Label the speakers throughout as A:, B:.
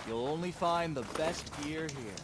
A: You'll only find the best gear here.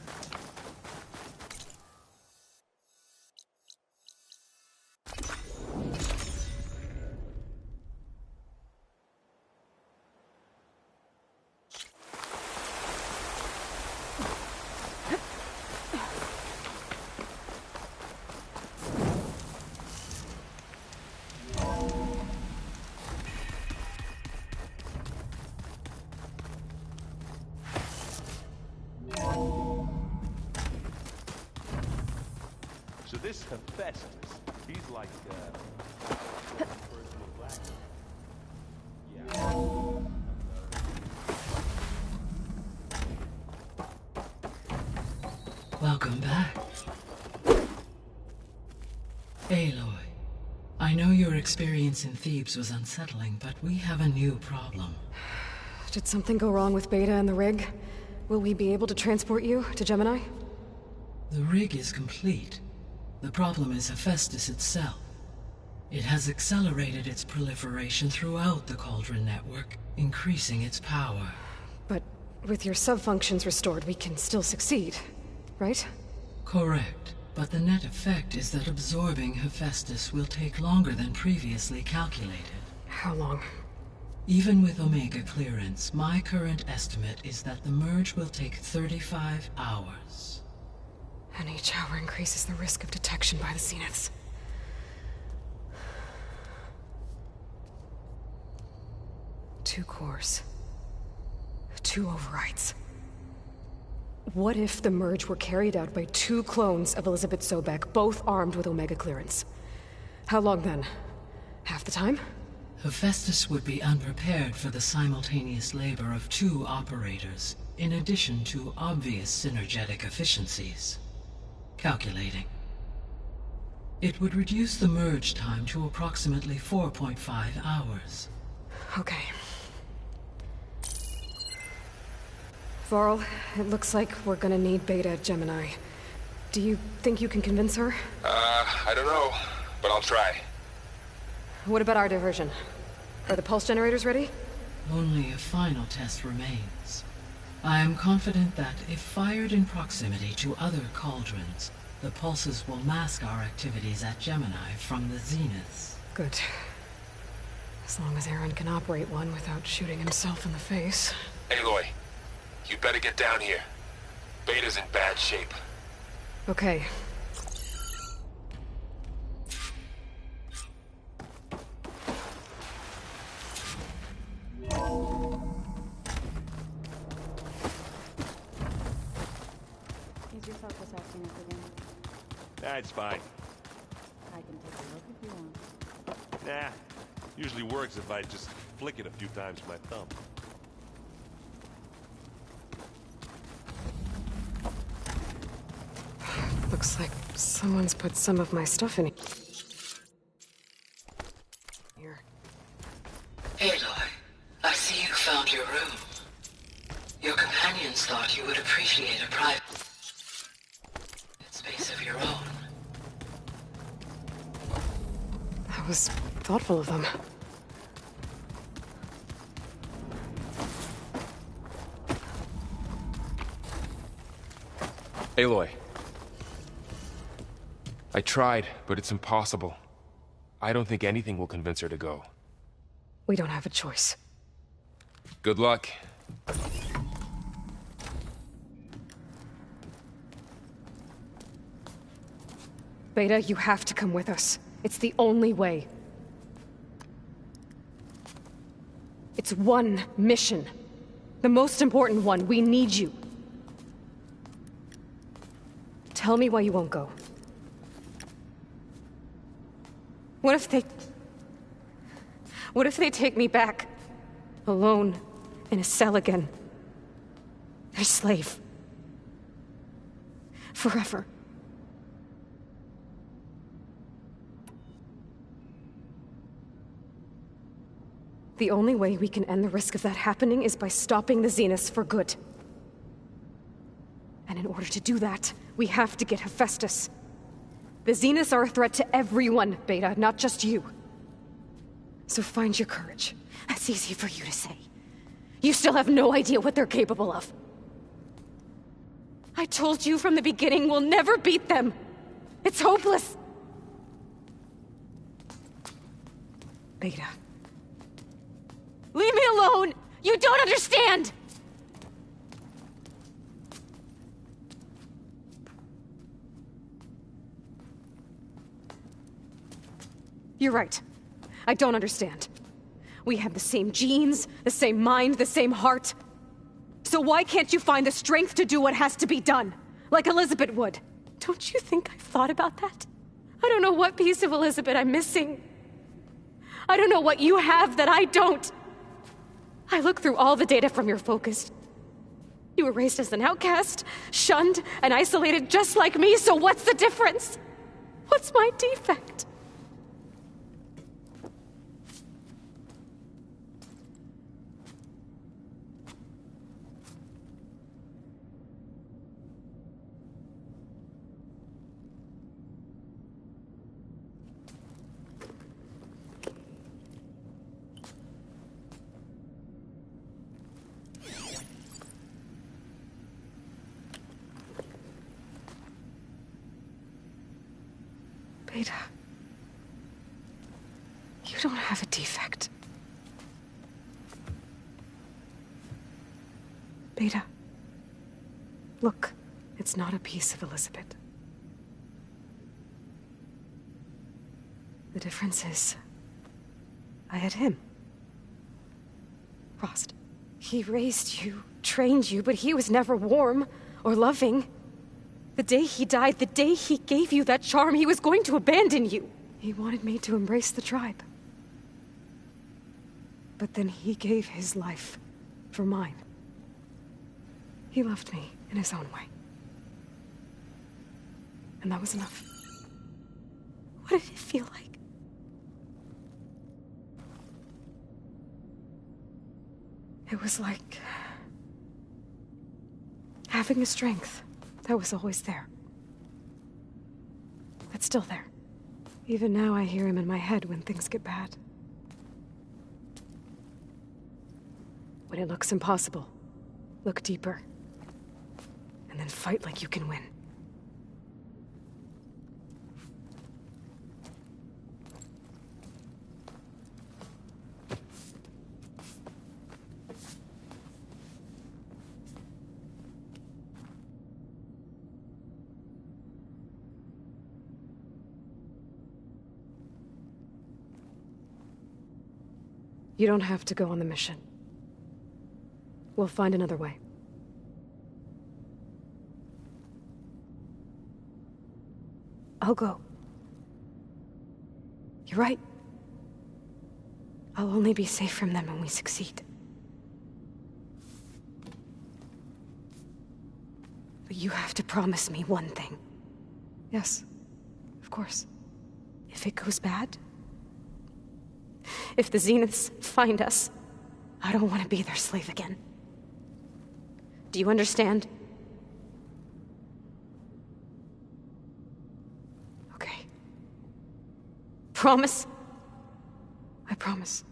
B: So this Hephaestus, he's like, personal black. Yeah.
C: Welcome back. Aloy, I know your experience in Thebes was unsettling, but we have a new problem.
D: Did something go wrong with Beta and the rig? Will we be able to transport you to Gemini?
C: The rig is complete. The problem is Hephaestus itself. It has accelerated its proliferation throughout the Cauldron network, increasing its power.
D: But with your sub-functions restored, we can still succeed, right?
C: Correct. But the net effect is that absorbing Hephaestus will take longer than previously calculated.
D: How long?
C: Even with Omega clearance, my current estimate is that the merge will take 35 hours.
D: And each hour increases the risk of detection by the Zeniths. Two cores. Two overrides. What if the merge were carried out by two clones of Elizabeth Sobek, both armed with Omega clearance? How long then? Half the time?
C: Hephaestus would be unprepared for the simultaneous labor of two operators, in addition to obvious synergetic efficiencies. Calculating. It would reduce the merge time to approximately 4.5 hours.
D: Okay. Varl, it looks like we're gonna need Beta at Gemini. Do you think you can convince her?
E: I don't know, but I'll try.
D: What about our diversion? Are the pulse generators ready?
C: Only a final test remains. I am confident that if fired in proximity to other cauldrons, the pulses will mask our activities at Gemini from the Zeniths.
D: Good. As long as Aaron can operate one without shooting himself in the face.
E: Aloy, you better get down here. Beta's in bad shape.
D: Okay.
F: Is your focus acting up again?
B: That's fine.
F: I can take a look if you want.
B: Nah, usually works if I just flick it a few times with my thumb.
D: Looks like someone's put some of my stuff in here.
C: Aloy, I see you found your room. Your companions thought you would appreciate a private space of your own.
D: That was thoughtful of them.
E: Aloy. I tried, but it's impossible. I don't think anything will convince her to go.
D: We don't have a choice.
E: Good luck.
D: Beta, you have to come with us. It's the only way. It's one mission. The most important one. We need you. Tell me why you won't go. What if they take me back? Alone, in a cell again. Their slave. Forever. The only way we can end the risk of that happening is by stopping the Zeniths for good. And in order to do that, we have to get Hephaestus. The Zeniths are a threat to everyone, Beta, not just you. So find your courage. That's easy for you to say. You still have no idea what they're capable of. I told you from the beginning we'll never beat them. It's hopeless. Beta. Leave me alone! You don't understand! You're right. I don't understand. We have the same genes, the same mind, the same heart. So why can't you find the strength to do what has to be done? Like Elizabeth would. Don't you think I've thought about that? I don't know what piece of Elizabeth I'm missing. I don't know what you have that I don't. I look through all the data from your focus. You were raised as an outcast, shunned, and isolated just like me, so what's the difference? What's my defect? Beta, you don't have a defect. Beta, look, it's not a piece of Elizabeth. The difference is, I had him. Frost. He raised you, trained you, but he was never warm or loving. The day he died, the day he gave you that charm, he was going to abandon you. He wanted me to embrace the tribe. But then he gave his life for mine. He loved me in his own way. And that was enough. What did it feel like? It was like having a strength that was always there. That's still there. Even now I hear him in my head when things get bad. When it looks impossible, look deeper. And then fight like you can win. You don't have to go on the mission. We'll find another way. I'll go. You're right. I'll only be safe from them when we succeed. But you have to promise me one thing. Yes, of course. If it goes bad, if the Zeniths find us, I don't want to be their slave again. Do you understand? Okay. Promise? I promise.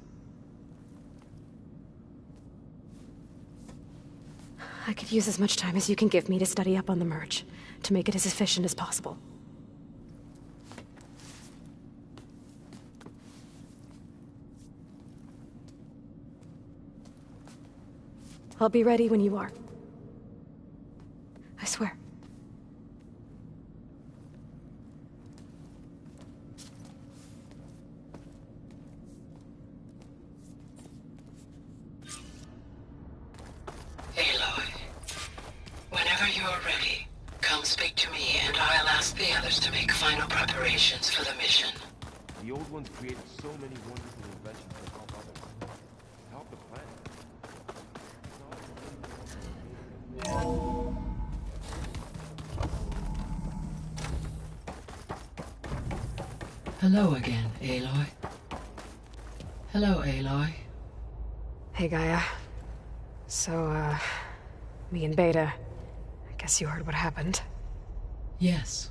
D: I could use as much time as you can give me to study up on the merge, to make it as efficient as possible. I'll be ready when you are. I swear.
C: Aloy, whenever you're ready, come speak to me and I'll ask the others to make final preparations for the mission.
E: The old ones created so many wonderful inventions that help others. Help the planet.
C: Hello again, Aloy. Hello, Aloy.
D: Hey, Gaia. So, me and Beta, I guess you heard what happened.
C: Yes.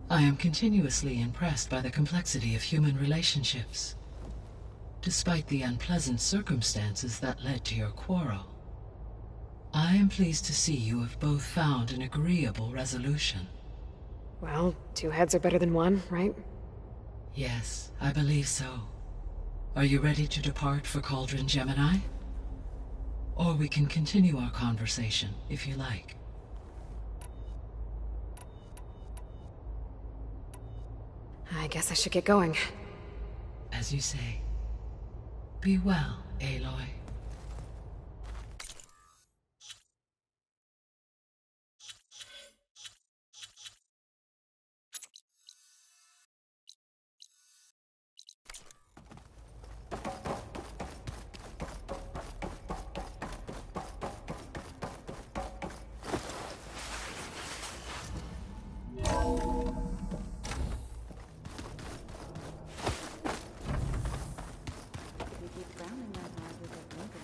C: I am continuously impressed by the complexity of human relationships. Despite the unpleasant circumstances that led to your quarrel. I am pleased to see you have both found an agreeable resolution.
D: Well, two heads are better than one, right?
C: Yes, I believe so. Are you ready to depart for Cauldron Gemini? Or we can continue our conversation, if you like.
D: I guess I should get going.
C: As you say. Be well, Aloy.
F: If we keep drowning that hard, we'll get linked.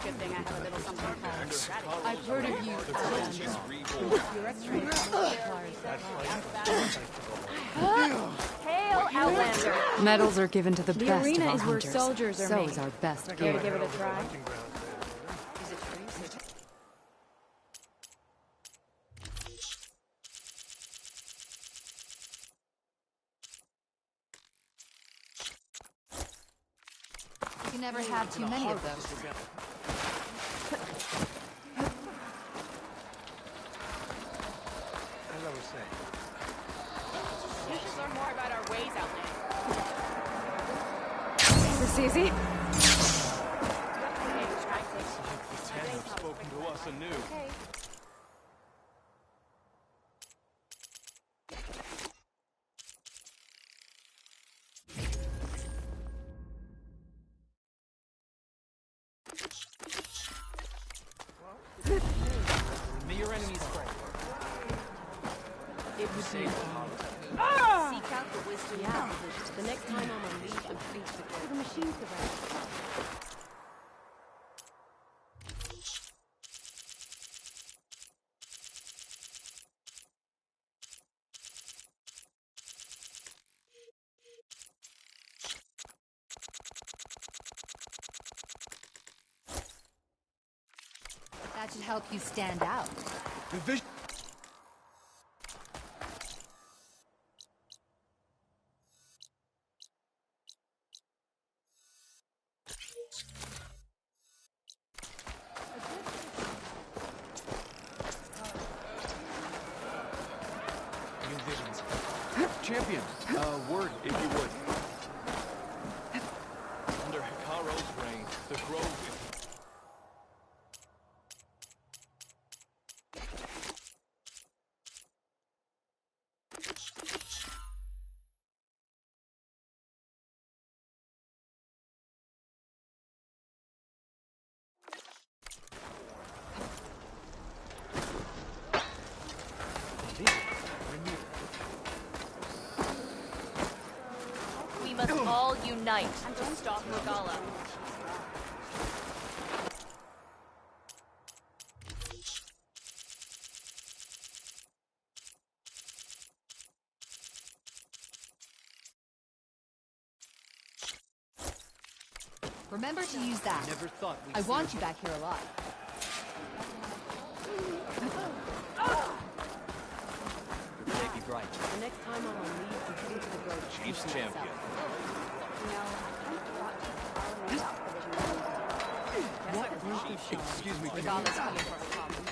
F: Good thing I have a little something called I've heard of you. Your X-ray Hail, Outlander! Medals are given to the best of our hunters. Where soldiers are made. So is our best gear. Care to give it a try?
G: You can never have too many of those.
E: As I was saying.
H: We should learn more about our ways, Outlander.
D: Is this easy?
B: The ten have spoken to us anew.
A: May your enemies fall.
H: It would be seek out the wisdom. Yeah. The next time I'm on leave, I'm free to go. The machines develop.
G: That should help you stand out.
A: Division. New visions. Champion, word, if you would. Under Hikaro's reign, the grove is...
H: We must all unite to stop Regala.
G: Remember to use that.
A: Never thought we'd
G: I
A: see
G: want you back here alive.
H: time I'm on leave, I'm heading to the grove.
A: Chiefs champion.
F: You know, I kind of thought you were following up provision.
A: What group of shots? Excuse me,
F: Regardless, coming for a problem.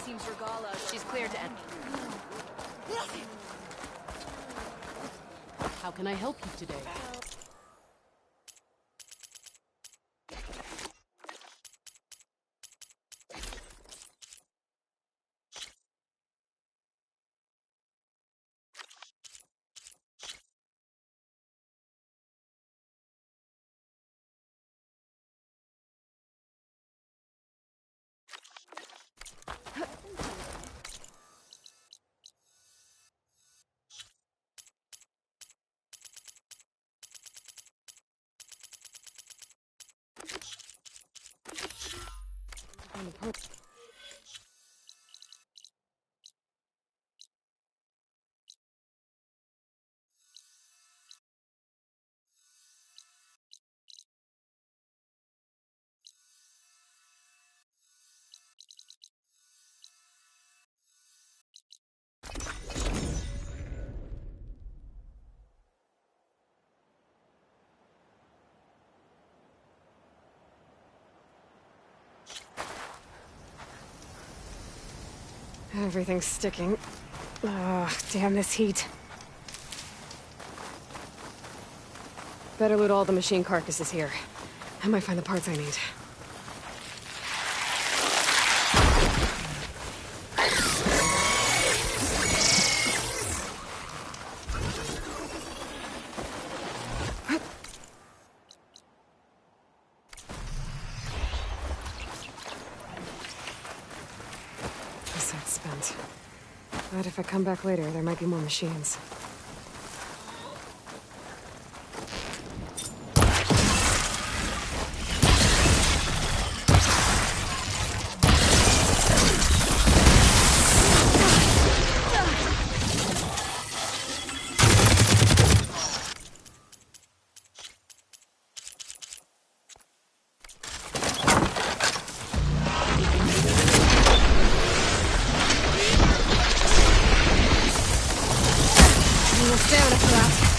H: Seems Regala.
F: She's cleared to enter.
H: How can I help you today?
D: Everything's sticking. Oh, damn this heat. Better loot all the machine carcasses here. I might find the parts I need. This side's spent. But if I come back later, there might be more machines. Stamina for that.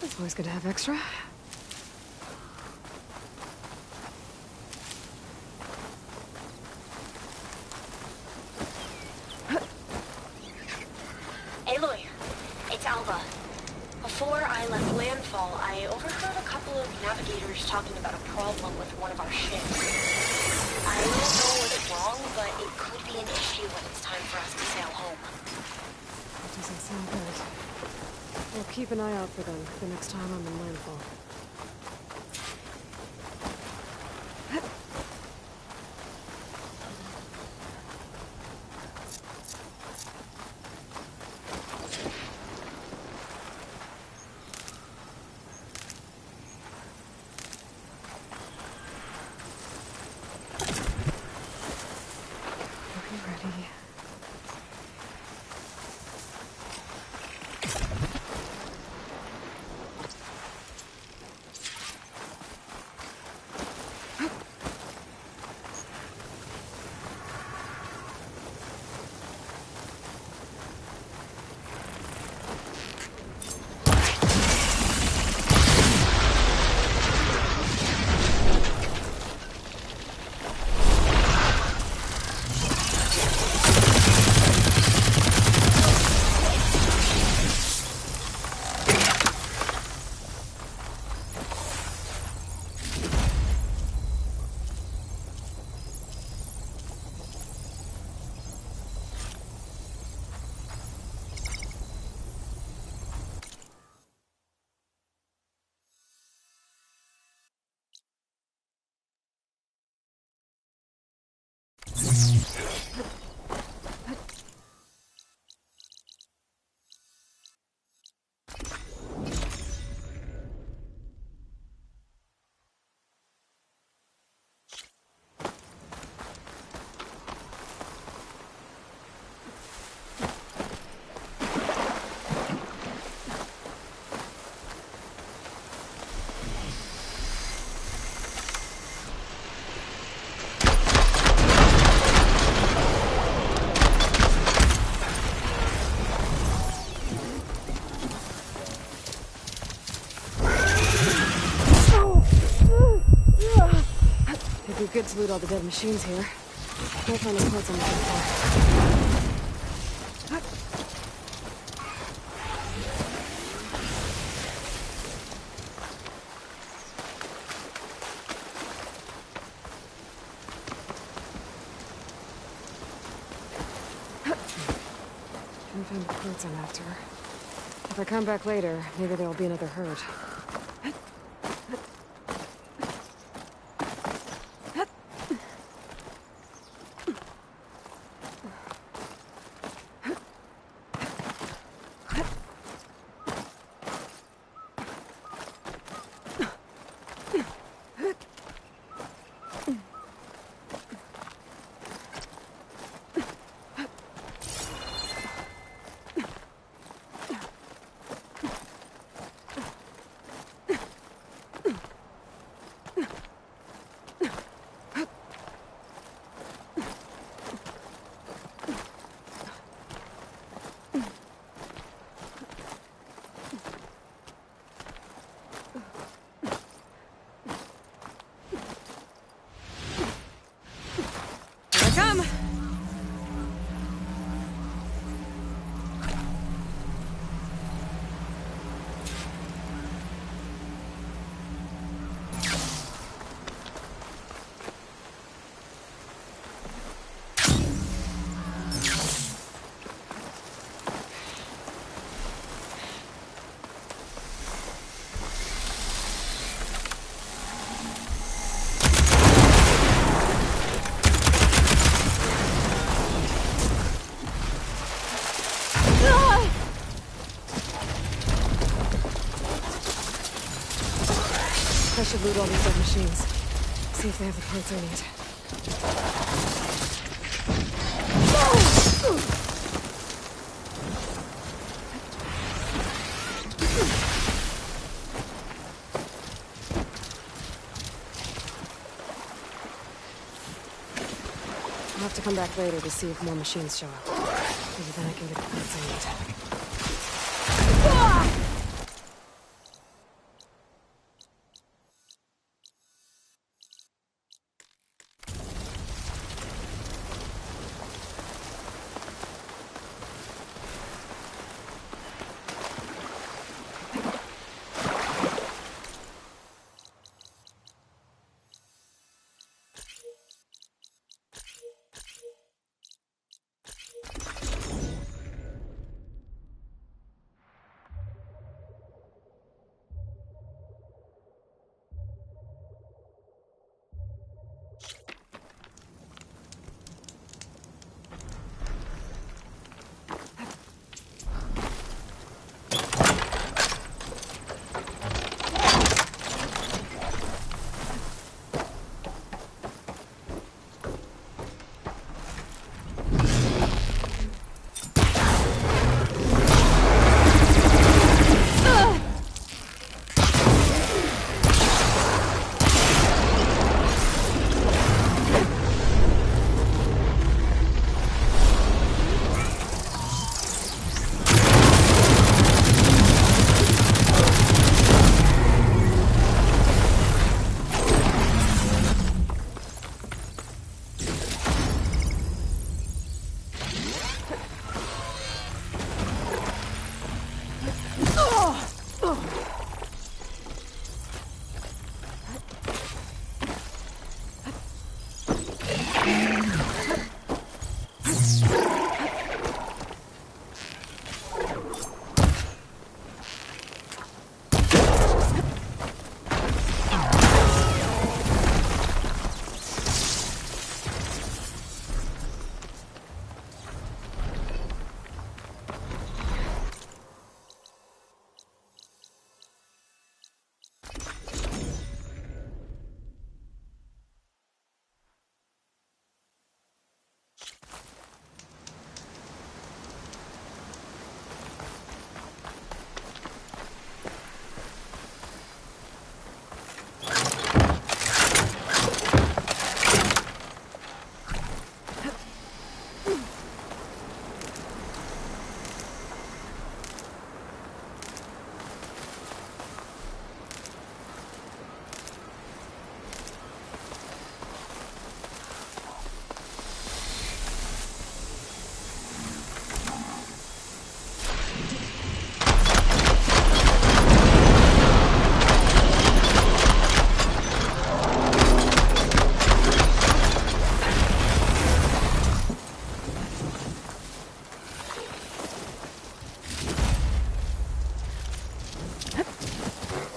D: It's always good to have extra.
I: Aloy, it's Alva. before I left landfall, I overheard a couple of navigators talking about a problem with one of our ships. I don't know what's wrong, but it could be an issue when it's time for us to sail home.
D: That doesn't sound good. We'll keep an eye out for them the next time I'm in landfall. Good to loot all the dead machines here. Might find the parts I'm looking for. Can't find the parts I'm after. If I come back later, maybe there'll be another herd. I should loot all these dead machines. See if they have the parts I need. I'll have to come back later to see if more machines show up. Maybe then I can get the parts I need.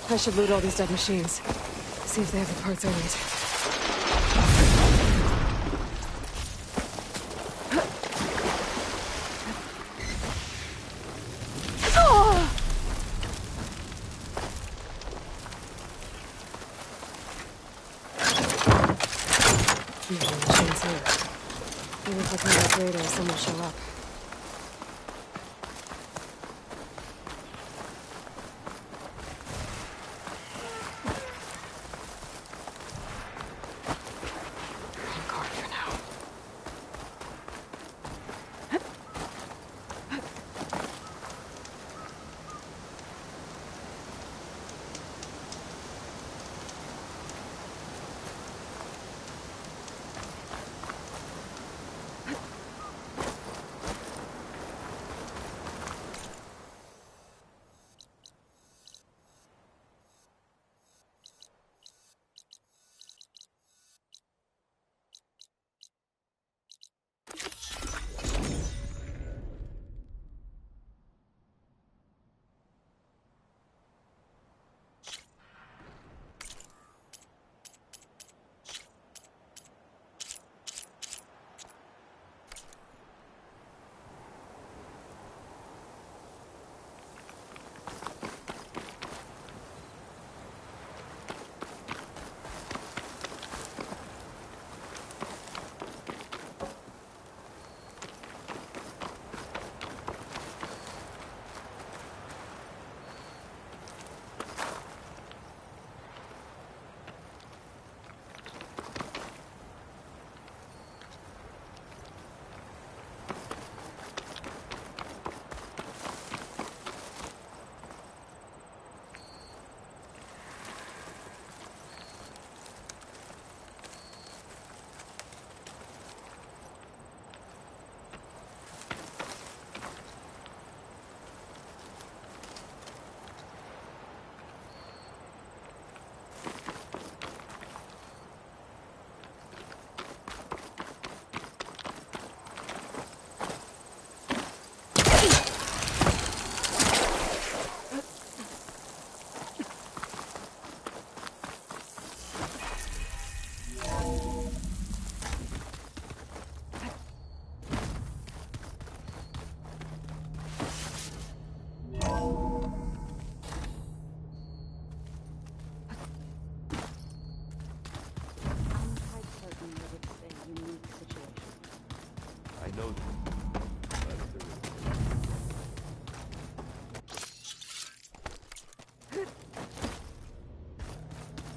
D: I should loot all these dead machines. See if they have the parts I need. Usually machines here. Maybe if I come back later, someone will show up.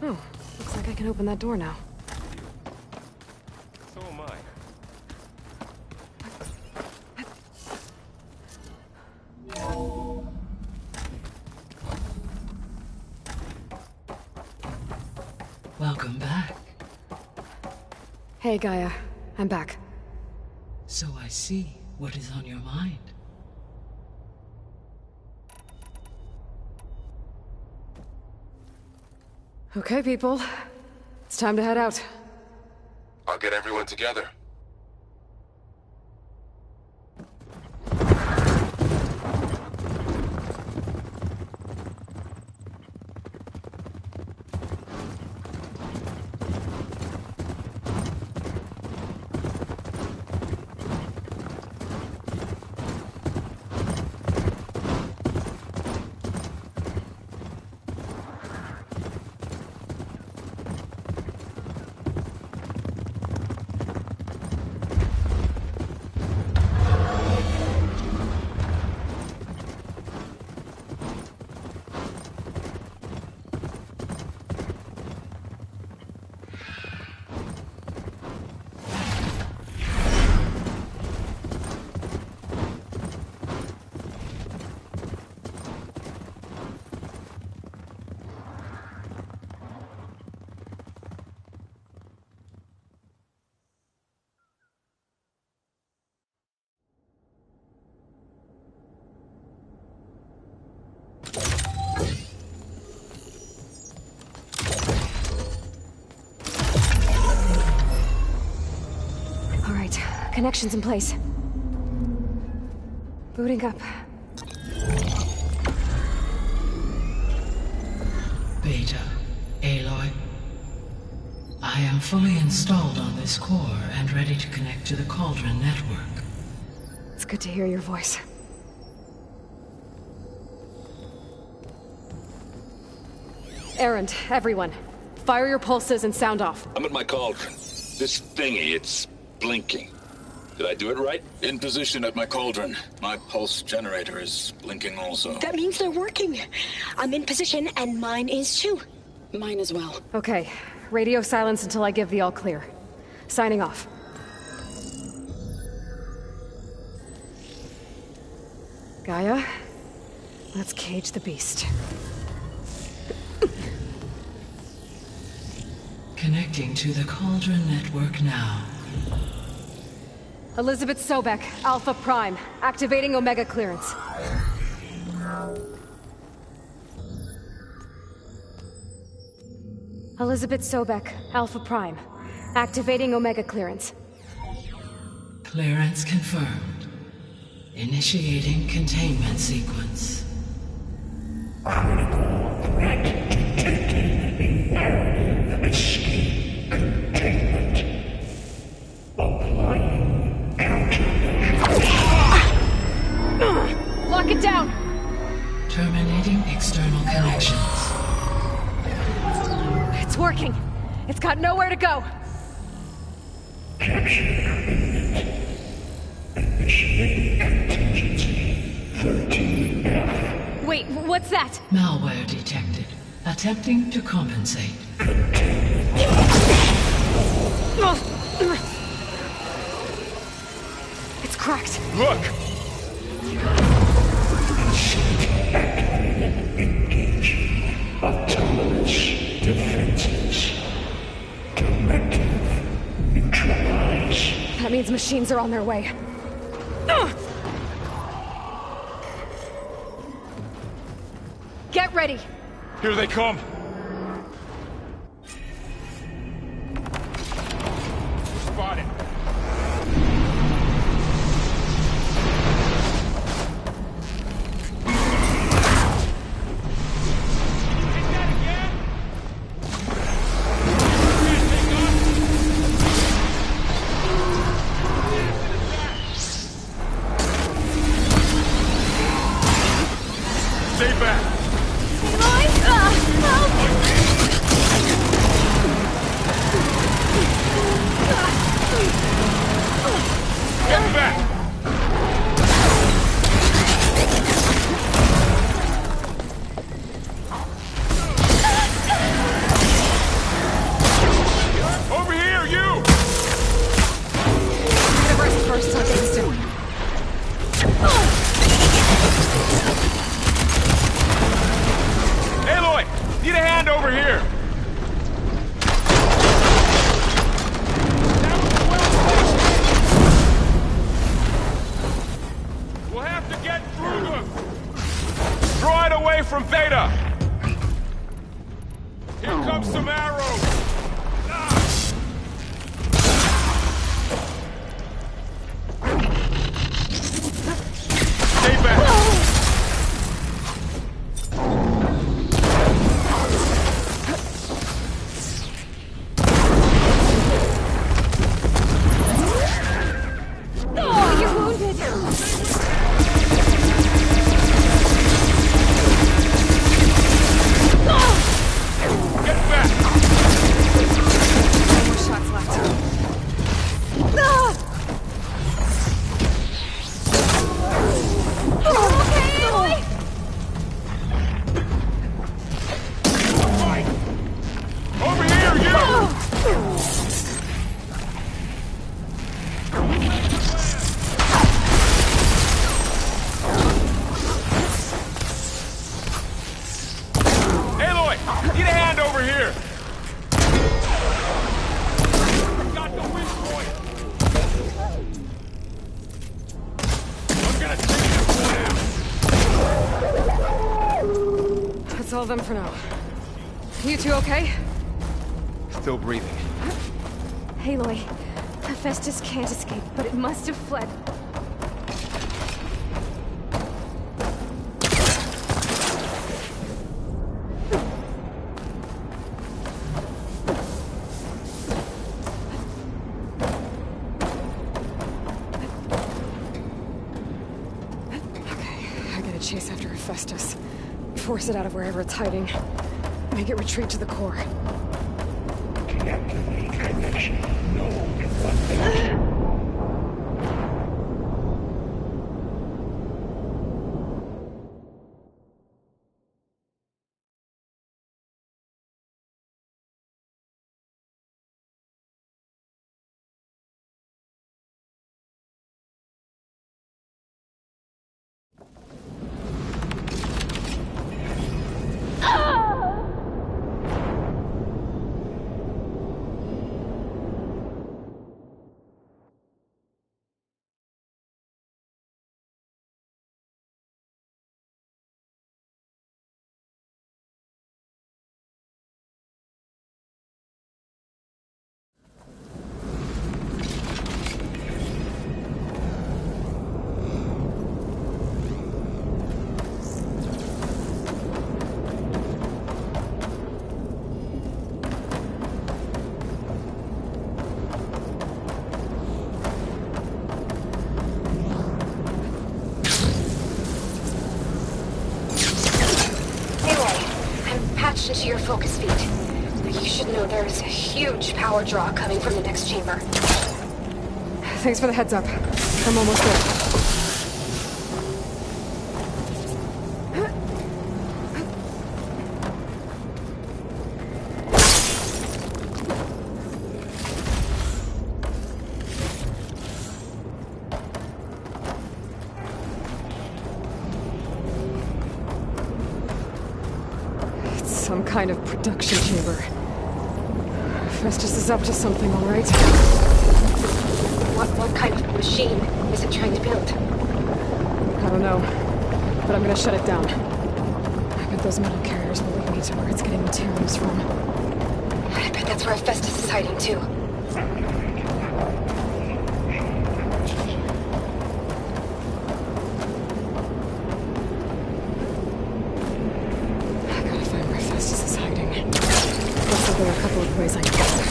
D: Oh, looks like I can open that door now.
E: So am I.
C: Welcome back.
D: Hey, Gaia. I'm back.
C: So I see what is on your mind.
D: Okay, people. It's time to head out.
J: I'll get everyone together.
D: All right, connections in place. Booting up.
C: Beta, Aloy. I am fully installed on this core and ready to connect to the Cauldron network.
D: It's good to hear your voice. Errand, everyone. Fire your pulses and sound off.
K: I'm at my cauldron. This thingy, it's blinking. Did I do it right? In position at my cauldron. My pulse generator is blinking also.
I: That means they're working. I'm in position, and mine is too.
F: Mine as well.
D: Okay. Radio silence until I give the all clear. Signing off. Gaia, let's cage the beast.
C: Connecting to the Cauldron network now.
D: Elizabeth Sobek, Alpha Prime, activating Omega clearance. Elizabeth Sobek, Alpha Prime, activating Omega clearance.
C: Clearance confirmed. Initiating containment sequence.
L: Critical threat detected in narrative escape containment. Applying countermeasures.
D: Lock it down!
C: Terminating external connections.
D: It's working. It's got nowhere to go.
L: Capture complete. Initiating contingency 13F.
D: Wait, what's that?
C: Malware detected. Attempting to compensate.
D: It's cracked.
K: Look!
L: Engaging autonomous defenses. Directive neutralize.
D: That means machines are on their way. Get ready!
K: Here they come! Spotted! Stay back! Get back! Over here, you!
D: The rest first, I'll get you soon.
K: Aloy! Need a hand over here! We'll have to get through them! Draw it away from Beta! Here comes some arrows! Stay back!
D: Oh, you're wounded!
K: Get back!
D: No more shots left. Okay, Aloy!
K: Over here, you! Aloy! Need a hand over here! Got the weak point! I'm gonna take this one out!
D: That's all of them for now. You two okay?
A: Still breathing.
D: Aloy, Hephaestus can't escape, but it must have fled. Force it out of wherever it's hiding. Make it retreat to the core.
L: Deactivate connection. No weapon.
D: Into your focus feed. You should know there's a huge power draw coming from the next chamber. Thanks for the heads up. I'm almost there. Some kind of production chamber. Festus is up to something, all right. What kind of machine is it trying to build? I don't know, but I'm gonna shut it down. I bet those metal carriers will lead me to where it's getting materials from. I bet that's where Festus is hiding too. There are a couple of ways I can get there.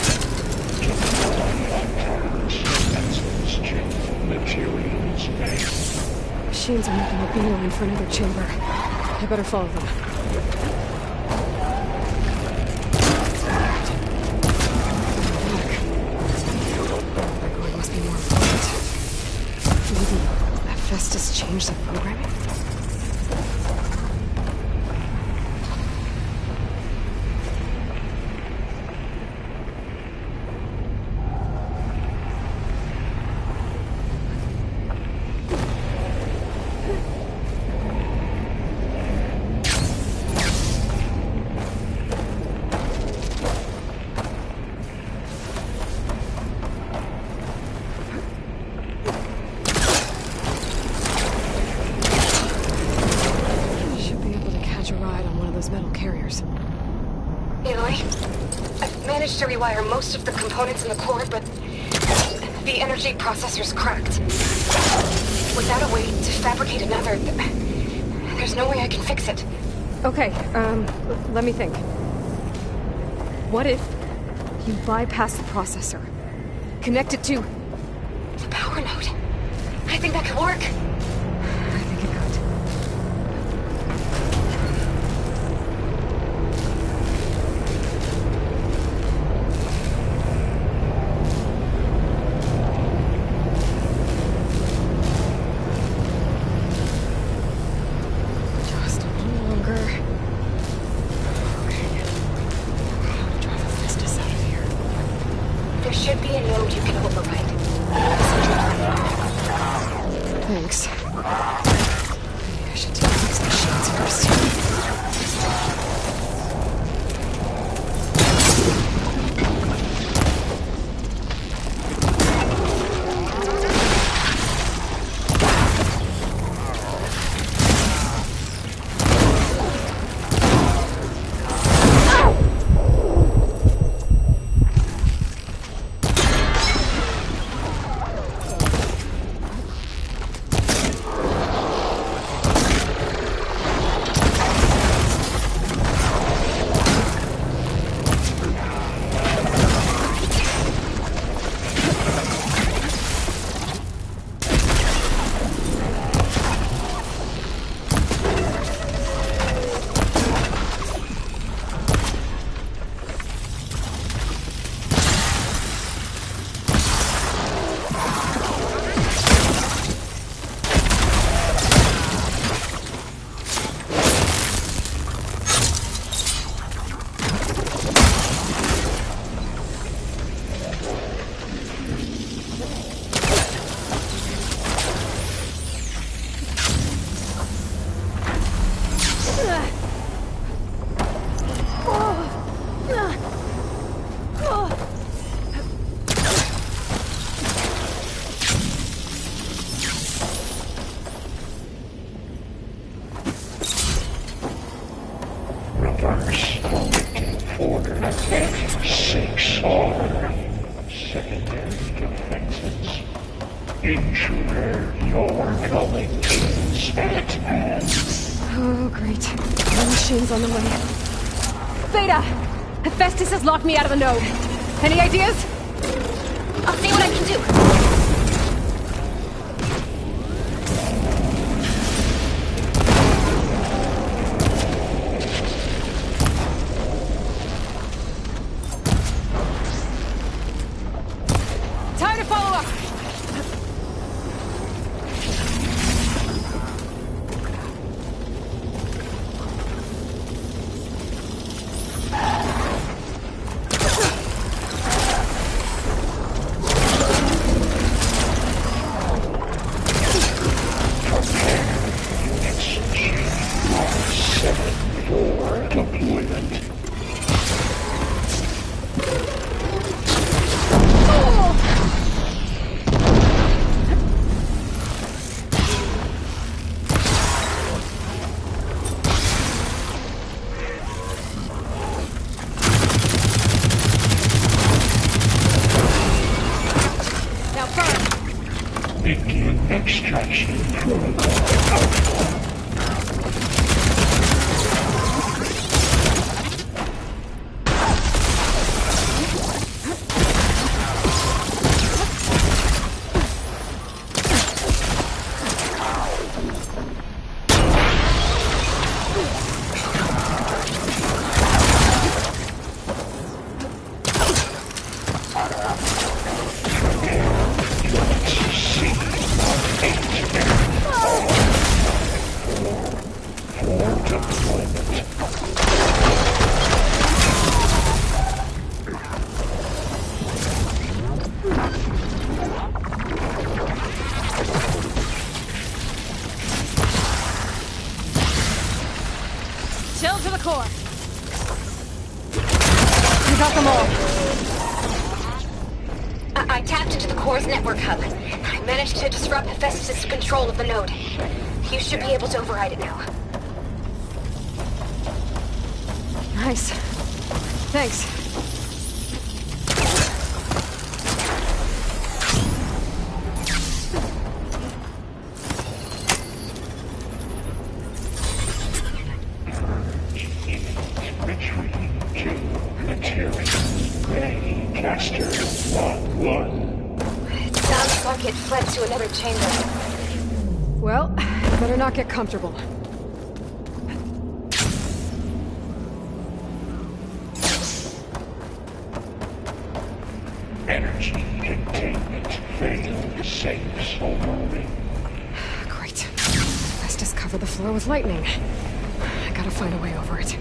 D: Machines are making a beeline for another chamber. I better follow them. Look. Going must be more important. Maybe Festus changed the programming? To rewire most of the components in the core, but the energy processor's cracked. Without a way to fabricate another, there's no way I can fix it. Okay, let me think. What if you bypass the processor? Connect it to the power node? I think that could work. I think it could. Thanks. Maybe I should take these machines first.
L: Attack 6R. Secondary defenses. Intruder, you're going to inspect us.
D: Oh, great. The machine's on the way. Beta! Hephaestus has locked me out of the node. Any ideas?
I: I'll see what I can do.
D: Time to follow up!
L: Begin extraction protocol.
D: Chill to the core. We got them all.
I: I tapped into the core's network hub. I managed to disrupt Hephaestus' control of the node. You should be able to override it now.
D: Nice. Thanks.
L: Retreating to material. Ready, Caster 1-1.
I: It sounds like it fled to another chamber.
D: Well, better not get comfortable.
L: Energy containment failed. Safe ring.
D: Great. Hephaestus covered the floor with lightning. I gotta find a way over it.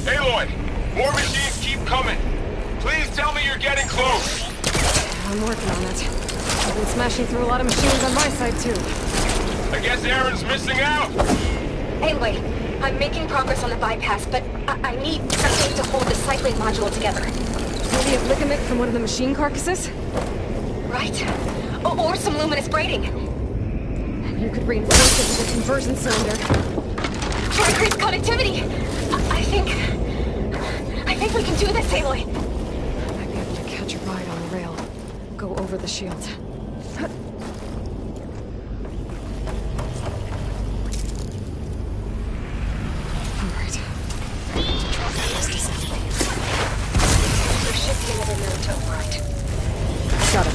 E: Aloy! More machines keep coming! Please tell me you're getting close!
D: I'm working on it. I've been smashing through a lot of machines on my side, too.
E: I guess Aaron's missing out!
I: Anyway, I'm making progress on the bypass, but I need something to hold the cycling module together.
D: Maybe a ligament from one of the machine carcasses?
I: Right. Or some luminous braiding.
D: You could reinforce it with a conversion cylinder.
I: For increased connectivity! I think we can do this, Aloy.
D: I might be able to catch a ride on the rail. Go over the shield. Alright.
I: There should be another node to override.
D: Got it.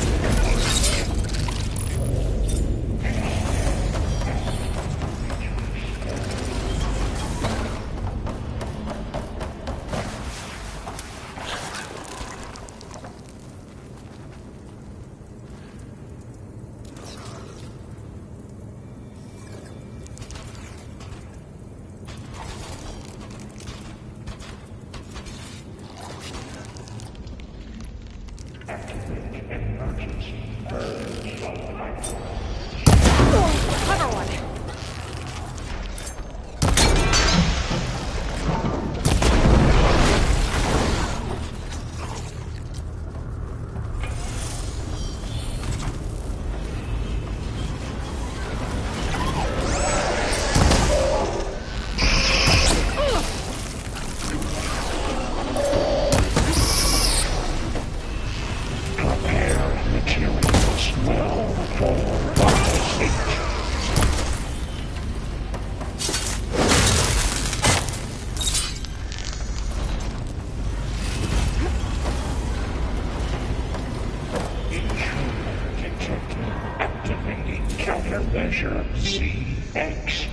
L: Measure CX.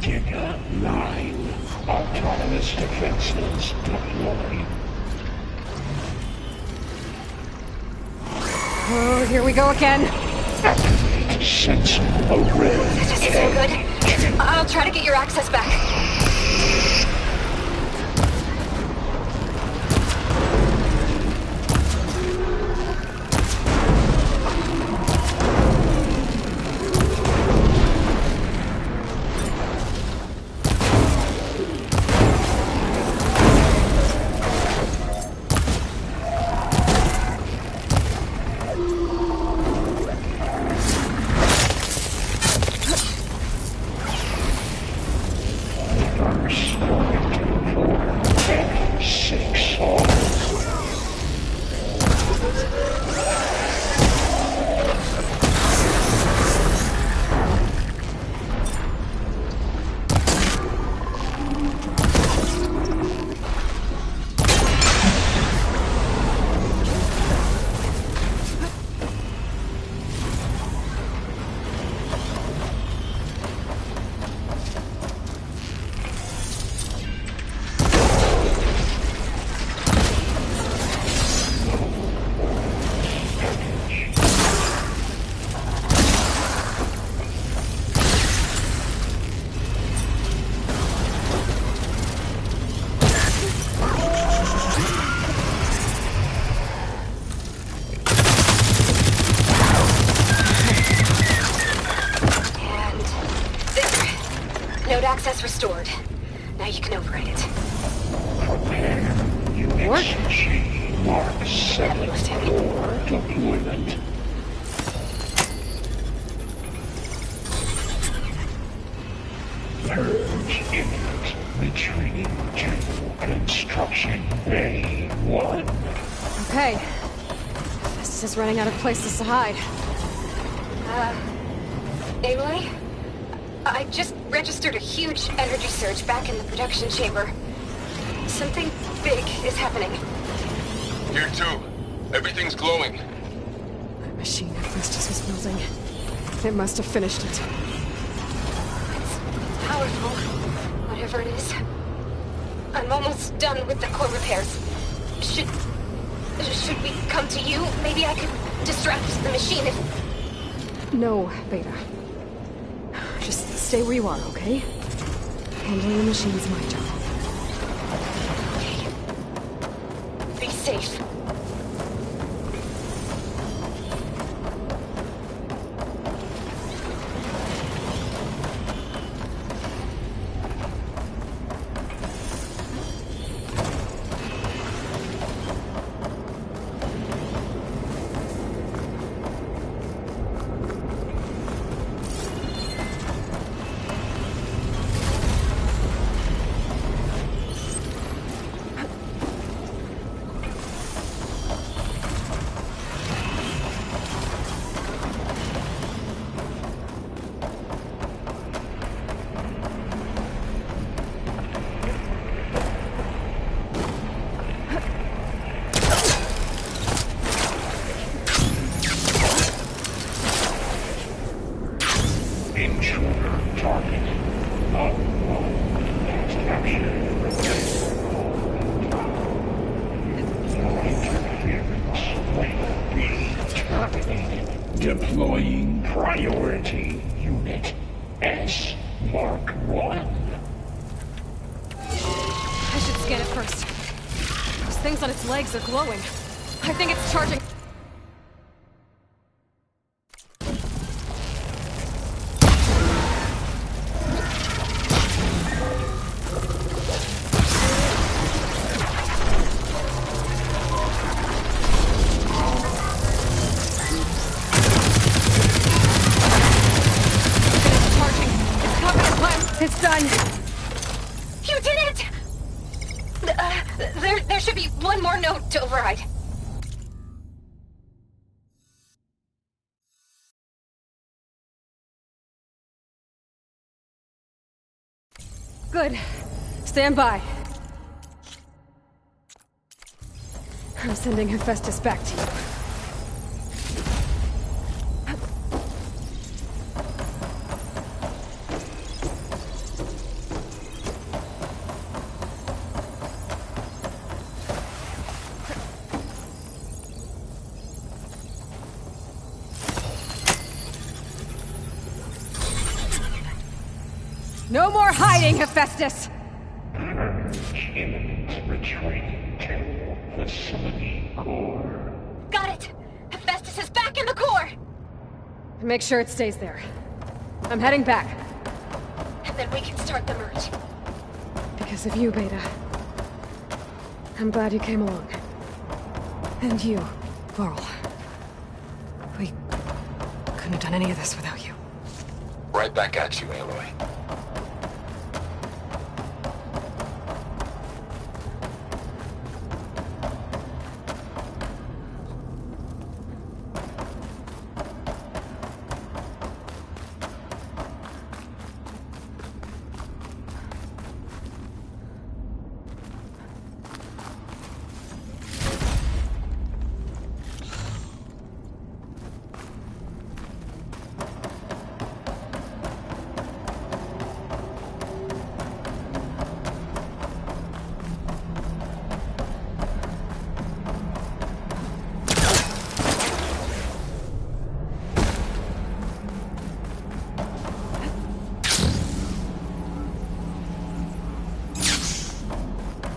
L: Giga 9. Autonomous defenses deployed.
D: Oh, here we go again.
L: Activate sensor array.
I: This doesn't feel good. I'll try to get your access back. Access restored. Now you can override it.
L: Prepare Unit G Mark 7 for deployment. Purge imminent. Retreating to Construction Bay 1.
D: Okay. This is running out of places to hide.
I: Aloy? I just registered a huge energy surge back in the production chamber. Something big is happening.
J: Here too. Everything's glowing.
D: The machine Hephaestus was building. It must have finished it.
I: It's powerful, whatever it is. I'm almost done with the core repairs. Should we come to you? Maybe I could distract the machine if...
D: No, Beta. Just stay where you are, okay? Handling the machine's my job.
I: Okay. Be safe.
L: Deploying priority unit S Mark 1.
D: I should scan it first. Those things on its legs are glowing. I think it's charging. It's done!
I: You did it! There should be one more note to override.
D: Good. Stand by. I'm sending Hephaestus back to you. No more hiding, Hephaestus!
L: Imminent retreat to facility core.
I: Got it! Hephaestus is back in the core!
D: Make sure it stays there. I'm heading back.
I: And then we can start the merge.
D: Because of you, Beta. I'm glad you came along. And you, Laurel. We couldn't have done any of this without you.
J: Right back at you, Aloy.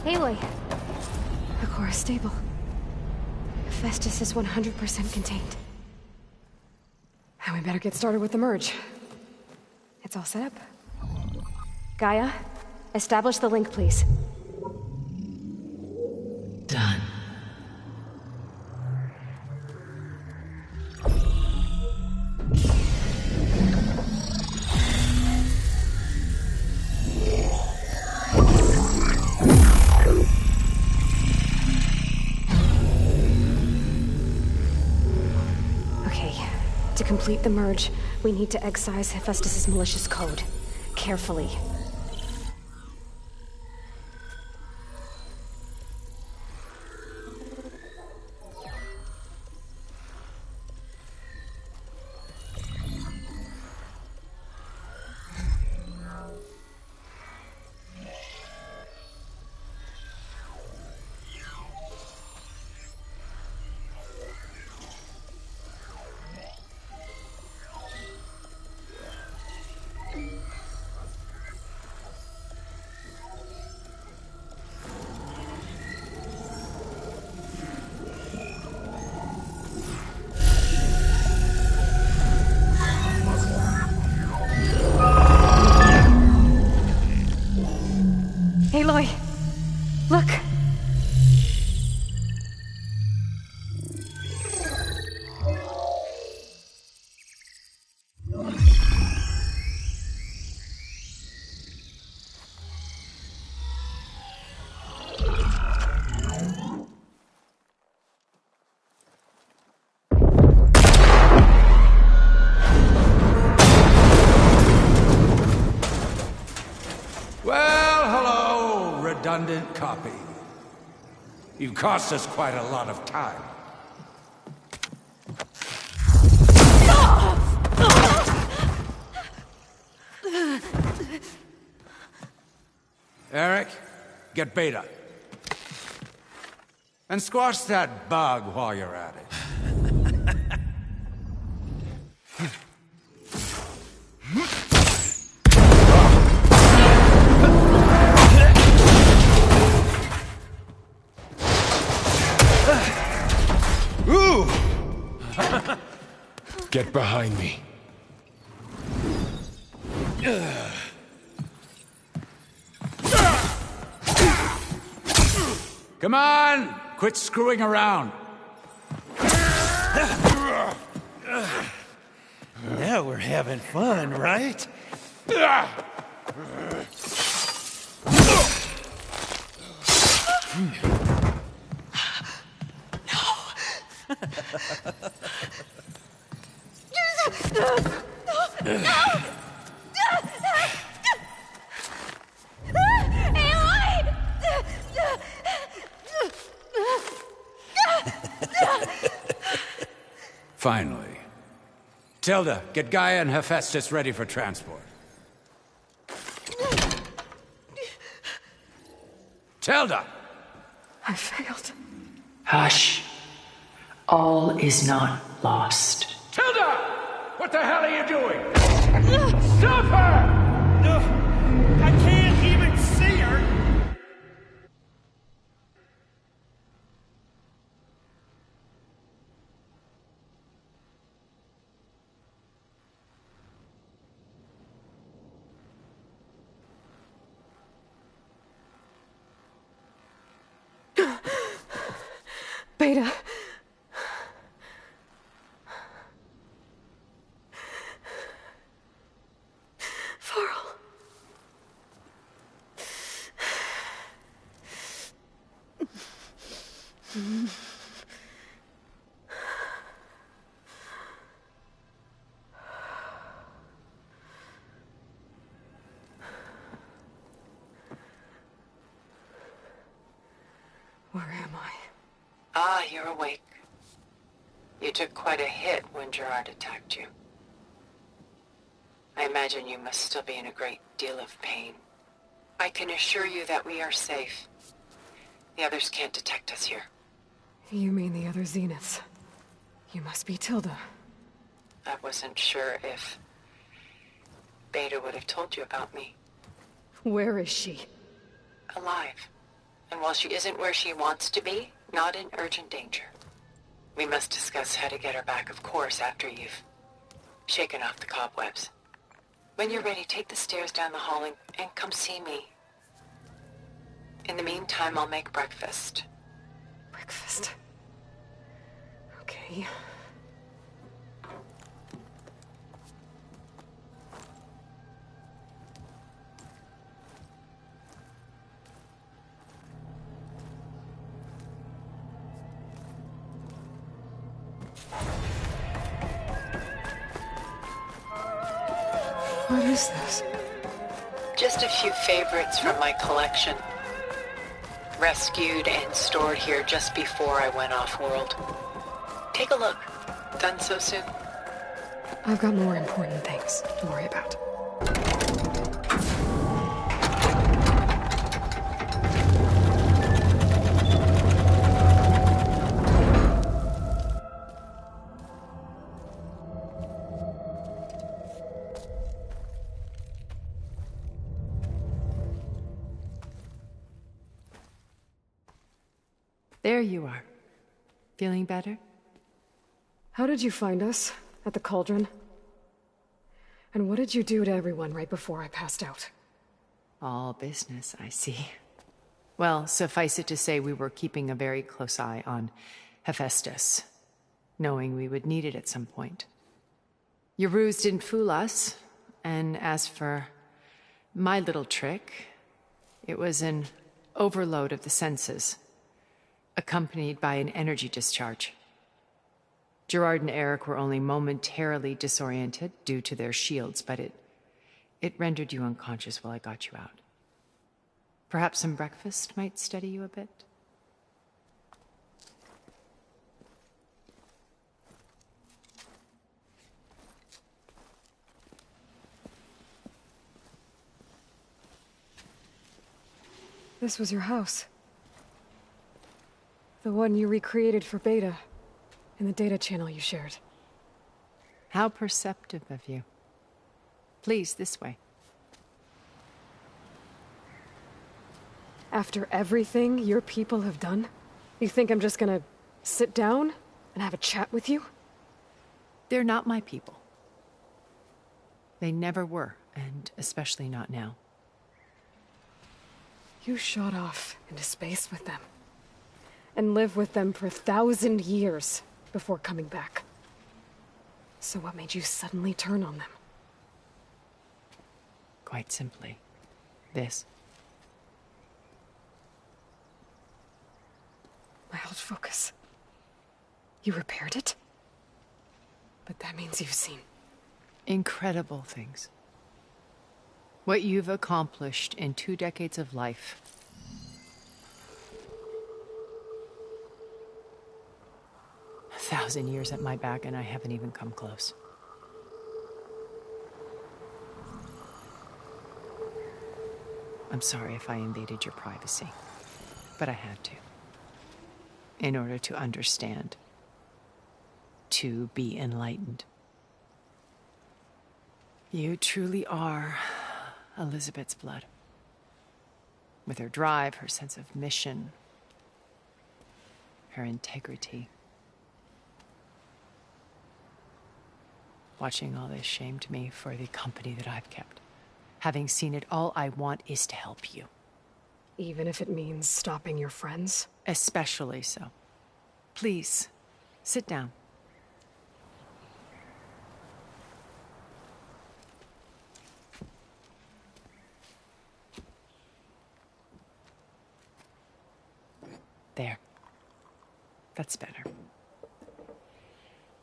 D: Aloy. The core is stable. Hephaestus is 100% contained. And we better get started with the merge. It's all set up. Gaia, establish the link, please.
C: Done.
D: To complete the merge, we need to excise Hephaestus' malicious code. Carefully. Aloy, look!
M: Redundant copy. You've cost us quite a lot of time. Eric, get Beta. And squash that bug while you're at it.
J: Get behind me.
M: Come on! Quit screwing around.
A: Now we're having fun, right?
M: Finally. Tilda, get Gaia and Hephaestus ready for transport. Tilda!
D: I failed.
C: Hush. All is not lost.
M: Tilda! What the hell are you doing? Stop her!
D: Beta. Varl. Where am I?
N: Ah, you're awake. You took quite a hit when Gerard attacked you. I imagine you must still be in a great deal of pain. I can assure you that we are safe. The others can't detect us here.
D: You mean the other Zeniths? You must be Tilda.
N: I wasn't sure if Beta would have told you about me.
D: Where is she?
N: Alive. And while she isn't where she wants to be, not in urgent danger. We must discuss how to get her back, of course, after you've shaken off the cobwebs. When you're ready, take the stairs down the hall and come see me. In the meantime, I'll make breakfast.
D: Breakfast. Okay. What is this?
N: Just a few favorites from my collection. Rescued and stored here just before I went off-world. Take a look. Done so soon?
D: I've got more important things to worry about.
O: There you are. Feeling better?
D: How did you find us? At the cauldron? And what did you do to everyone right before I passed out?
O: All business, I see. Well, suffice it to say we were keeping a very close eye on Hephaestus, knowing we would need it at some point. Your ruse didn't fool us, and as for my little trick, it was an overload of the senses, accompanied by an energy discharge. Gerard and Eric were only momentarily disoriented due to their shields, but it rendered you unconscious while I got you out. Perhaps some breakfast might steady you a bit?
D: This was your house. The one you recreated for Beta, in the data channel you shared.
O: How perceptive of you. Please, this way.
D: After everything your people have done, you think I'm just gonna sit down and have a chat with you?
O: They're not my people. They never were, and especially not now.
D: You shot off into space with them, and lived with them for 1,000 years before coming back. So what made you suddenly turn on them?
O: Quite simply, this.
D: My old focus. You repaired it? But that means you've seen
O: incredible things. What you've accomplished in 2 decades of life. A 1,000 years at my back, and I haven't even come close. I'm sorry if I invaded your privacy, but I had to. In order to understand. To be enlightened. You truly are Elizabeth's blood. With her drive, her sense of mission, her integrity. Watching all this shamed me for the company that I've kept. Having seen it, all I want is to help you.
D: Even if it means stopping your friends?
O: Especially so. Please, sit down. There. That's better.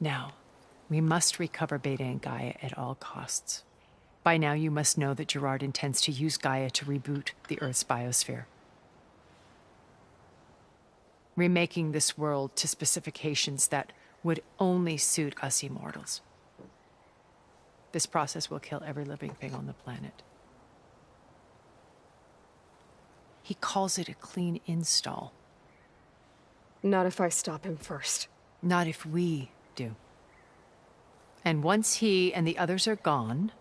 O: Now, we must recover Beta and Gaia at all costs. By now, you must know that Gerard intends to use Gaia to reboot the Earth's biosphere. Remaking this world to specifications that would only suit us immortals. This process will kill every living thing on the planet. He calls it a clean install.
D: Not if I stop him first.
O: Not if we do. And once he and the others are gone,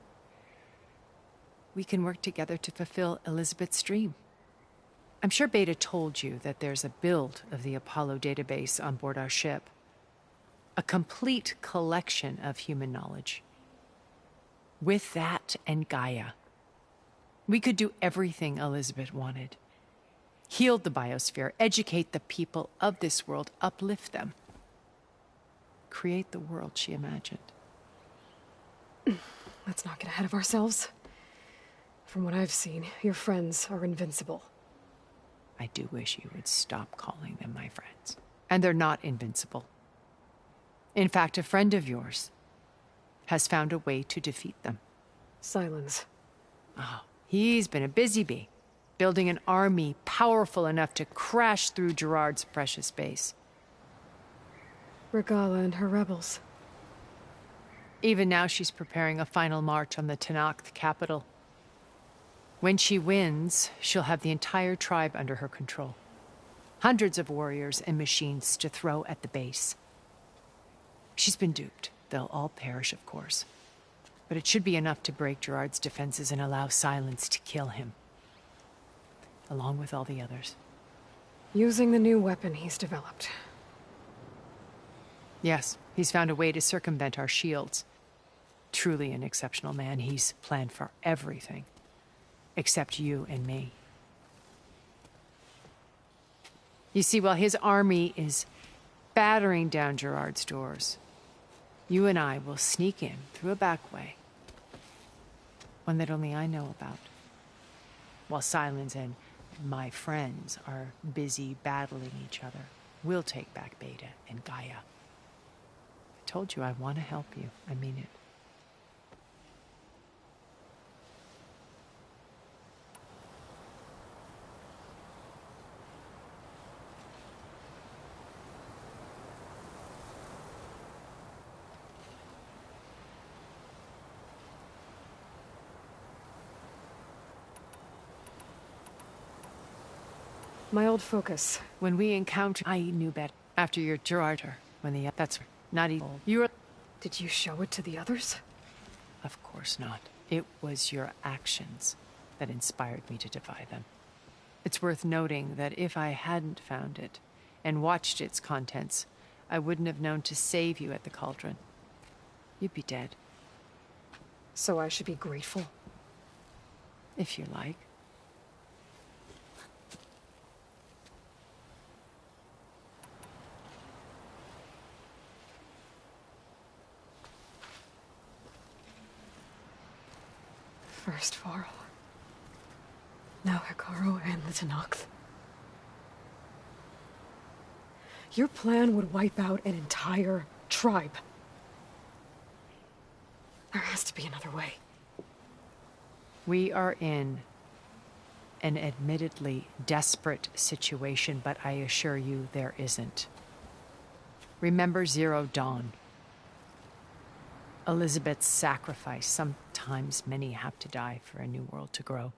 O: we can work together to fulfill Elizabeth's dream. I'm sure Beta told you that there's a build of the Apollo database on board our ship. A complete collection of human knowledge. With that and Gaia, we could do everything Elizabeth wanted. Heal the biosphere, educate the people of this world, uplift them. Create the world she imagined.
D: Let's not get ahead of ourselves. From what I've seen, your friends are invincible.
O: I do wish you would stop calling them my friends. And they're not invincible. In fact, a friend of yours has found a way to defeat them.
D: Silence.
O: Oh, he's been a busy bee, building an army powerful enough to crash through Gerard's precious base.
D: Regala and her rebels.
O: Even now she's preparing a final march on the Tenakth capital. When she wins, she'll have the entire tribe under her control. Hundreds of warriors and machines to throw at the base. She's been duped. They'll all perish, of course. But it should be enough to break Gerard's defenses and allow Silence to kill him. Along with all the others.
D: Using the new weapon he's developed.
O: Yes, he's found a way to circumvent our shields. Truly an exceptional man. He's planned for everything. Except you and me. You see, while his army is battering down Gerard's doors, you and I will sneak in through a back way. One that only I know about. While Silence and my friends are busy battling each other, we'll take back Beta and Gaia. I told you I want to help you. I mean it.
D: My old focus.
O: When we encountered, I knew better. After your Gerard, when the that's not evil. You were.
D: Did you show it to the others?
O: Of course not. It was your actions that inspired me to defy them. It's worth noting that if I hadn't found it and watched its contents, I wouldn't have known to save you at the cauldron. You'd be dead.
D: So I should be grateful?
O: If you like.
D: First Varl. Now Hikaru and the Tenakth. Your plan would wipe out an entire tribe. There has to be another way.
O: We are in an admittedly desperate situation, but I assure you there isn't. Remember Zero Dawn. Elizabeth's sacrifice. Sometimes many have to die for a new world to grow.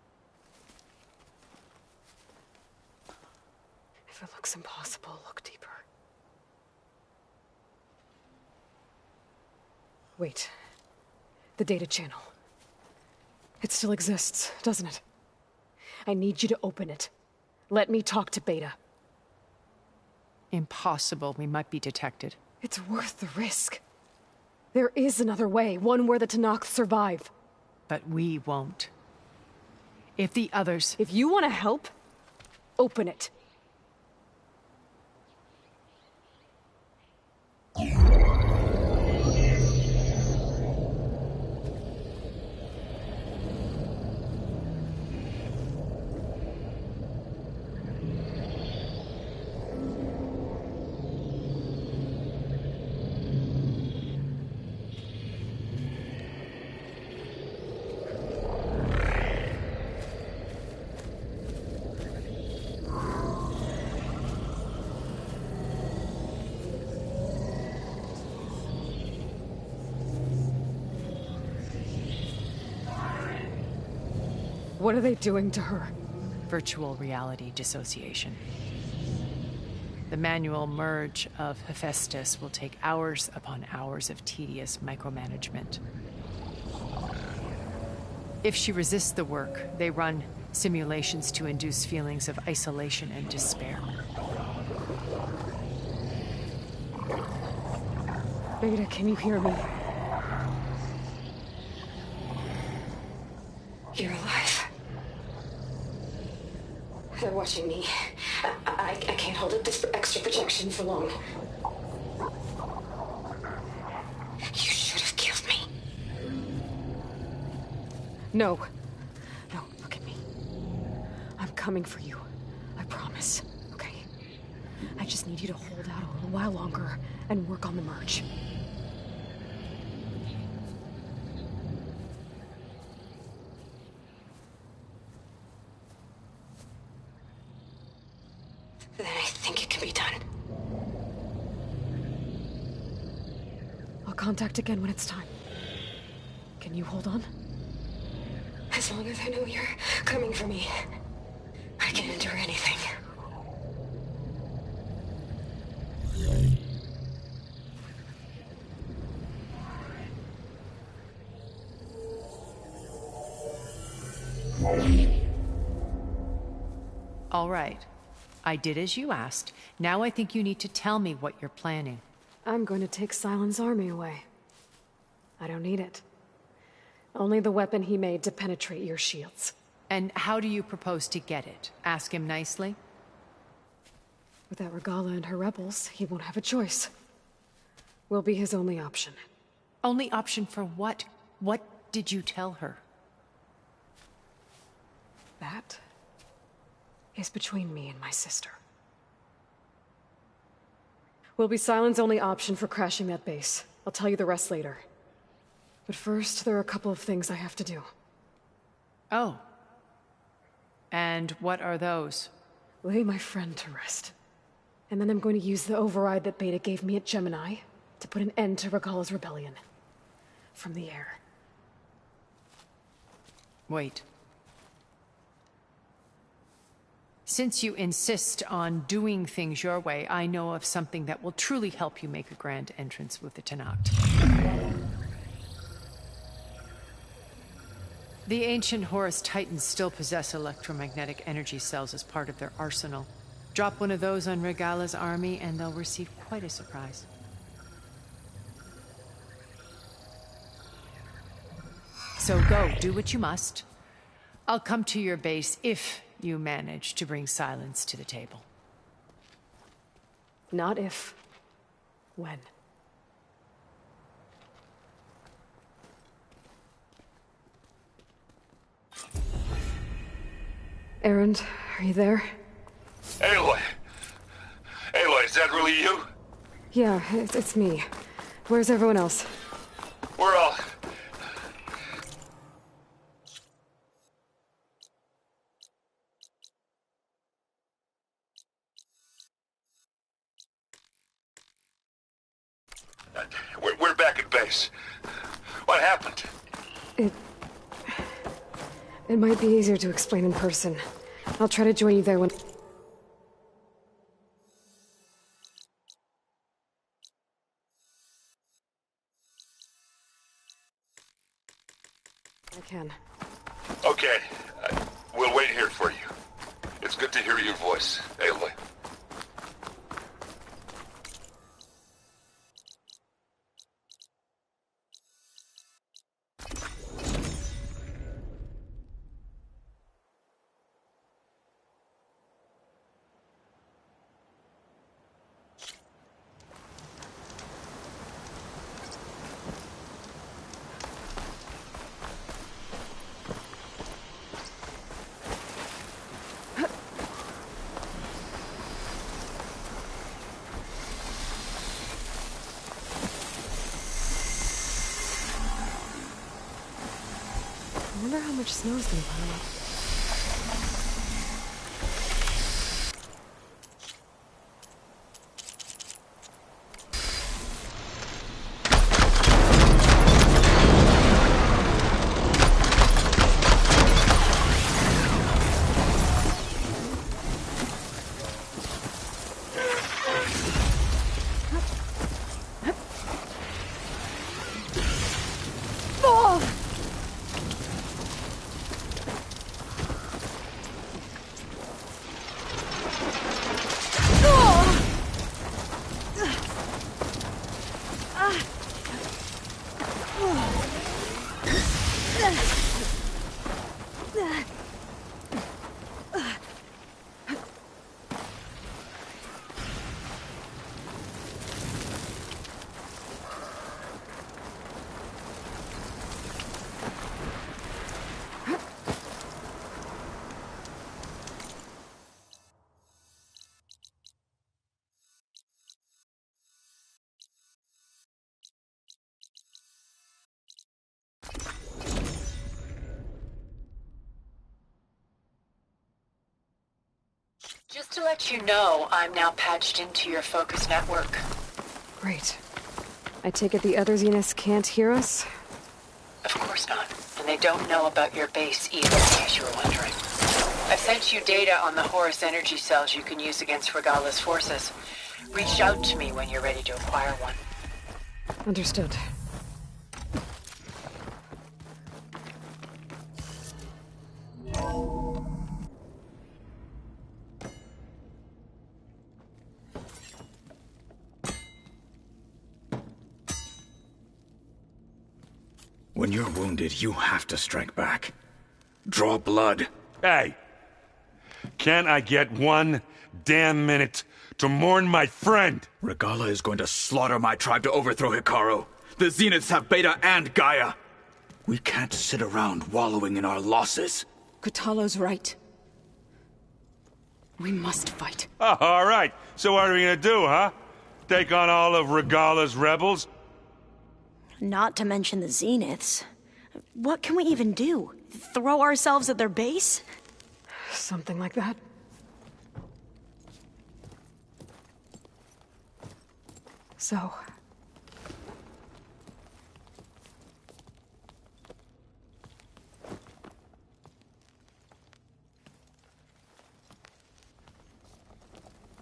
D: If it looks impossible, look deeper. Wait. The data channel. It still exists, doesn't it? I need you to open it. Let me talk to Beta.
O: Impossible. We might be detected.
D: It's worth the risk. There is another way, one where the Tenakth survive.
O: But we won't. If the others...
D: If you want to help, open it. What are they doing to her?
O: Virtual reality dissociation. The manual merge of Hephaestus will take hours upon hours of tedious micromanagement. If she resists the work, they run simulations to induce feelings of isolation and despair.
D: Beta, can you hear me?
I: You're alive. They're watching me. I can't hold up this extra protection for long. You should have killed me.
D: No. No, look at me. I'm coming for you. I promise. Okay? I just need you to hold out a little while longer and work on the merge.
I: Then I think it can be done.
D: I'll contact again when it's time. Can you hold on?
I: As long as I know you're coming for me, I can endure anything.
O: All right. I did as you asked. Now I think you need to tell me what you're planning.
D: I'm going to take Silent's army away. I don't need it. Only the weapon he made to penetrate your shields.
O: And how do you propose to get it? Ask him nicely?
D: Without Regala and her rebels, he won't have a choice. We'll be his only option.
O: Only option for what? What did you tell her?
D: That is between me and my sister. Will be Silent's only option for crashing that base. I'll tell you the rest later. But first, there are a couple of things I have to do.
O: Oh. And what are those?
D: Lay my friend to rest. And then I'm going to use the override that Beta gave me at Gemini to put an end to Regala's rebellion. From the air.
O: Wait. Since you insist on doing things your way, I know of something that will truly help you make a grand entrance with the Tenakt. The ancient Horus Titans still possess electromagnetic energy cells as part of their arsenal. Drop one of those on Regala's army and they'll receive quite a surprise. So go, do what you must. I'll come to your base if you manage to bring Silence to the table.
D: Not if. When. Erend, are you there?
K: Aloy! Aloy, is that really you?
D: Yeah, it's me. Where's everyone else?
K: We're all... We're back at base. What happened?
D: It might be easier to explain in person. I'll try to join you there when... I can.
K: Okay. We'll wait here for you. It's good to hear your voice, Aloy.
D: I wonder how much snow's been piling up.
N: Just to let you know, I'm now patched into your focus network.
D: Great. I take it the other Zeniths can't hear us?
N: Of course not. And they don't know about your base either, in case you were wondering. I've sent you data on the Horus energy cells you can use against Regala's forces. Reach out to me when you're ready to acquire one.
D: Understood.
P: When you're wounded, you have to strike back. Draw blood.
B: Hey! Can I get 1 damn minute to mourn my friend?
P: Regala is going to slaughter my tribe to overthrow Hikaru. The Zeniths have Beta and Gaia. We can't sit around wallowing in our losses.
F: Kutalo's right. We must fight.
B: Oh, all right. So what are we gonna do, huh? Take on all of Regala's rebels?
Q: Not to mention the Zeniths. What can we even do? Throw ourselves at their base?
D: Something like that. So...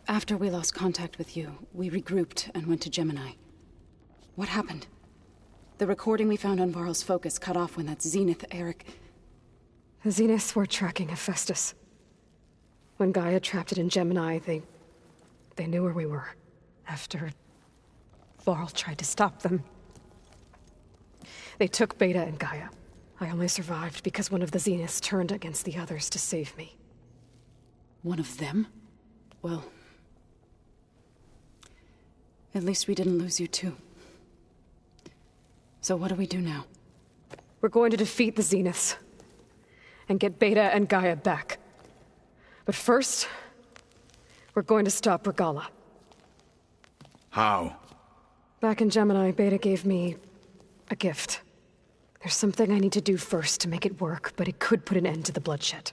F: After we lost contact with you, we regrouped and went to Gemini. What happened? The recording we found on Varl's focus cut off when that Zenith, Eric...
D: The Zeniths were tracking Hephaestus. When Gaia trapped it in Gemini, they knew where we were. After Varl tried to stop them. They took Beta and Gaia. I only survived because one of the Zeniths turned against the others to save me.
F: One of them? Well... at least we didn't lose you too. So what do we do now?
D: We're going to defeat the Zeniths. And get Beta and Gaia back. But first, we're going to stop Regala.
P: How?
D: Back in Gemini, Beta gave me a gift. There's something I need to do first to make it work, but it could put an end to the bloodshed.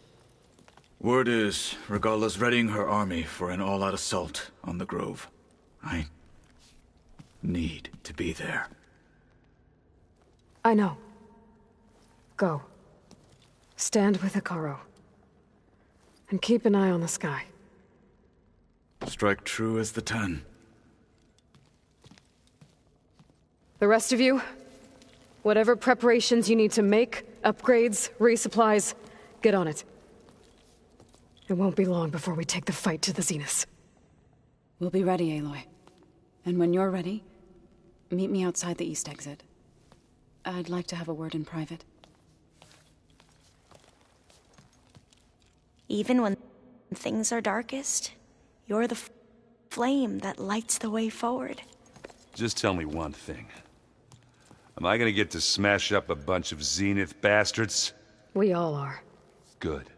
P: Word is, Regala's readying her army for an all-out assault on the Grove. I need to be there.
D: I know. Go. Stand with Hikaru. And keep an eye on the sky.
P: Strike true as the 10.
D: The rest of you, whatever preparations you need to make, upgrades, resupplies, get on it. It won't be long before we take the fight to the Zeniths.
F: We'll be ready, Aloy. And when you're ready, meet me outside the east exit. I'd like to have a word in private.
Q: Even when things are darkest, you're the flame that lights the way forward.
B: Just tell me one thing. Am I gonna get to smash up a bunch of Zenith bastards?
D: We all are.
B: Good.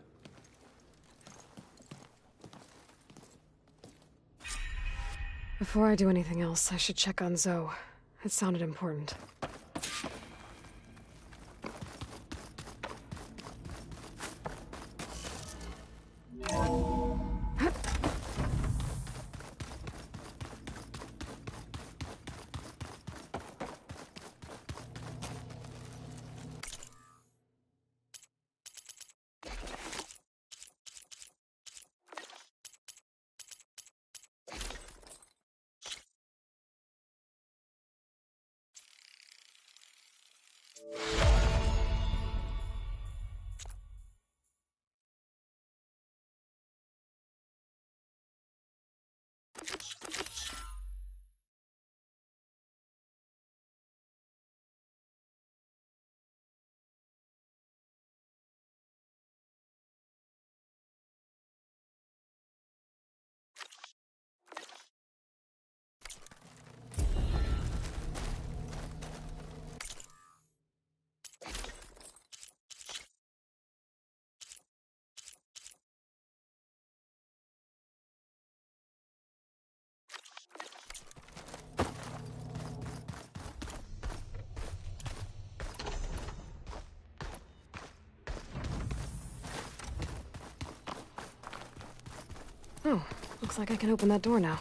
D: Before I do anything else, I should check on Zoe. It sounded important. Oh, looks like I can open that door now.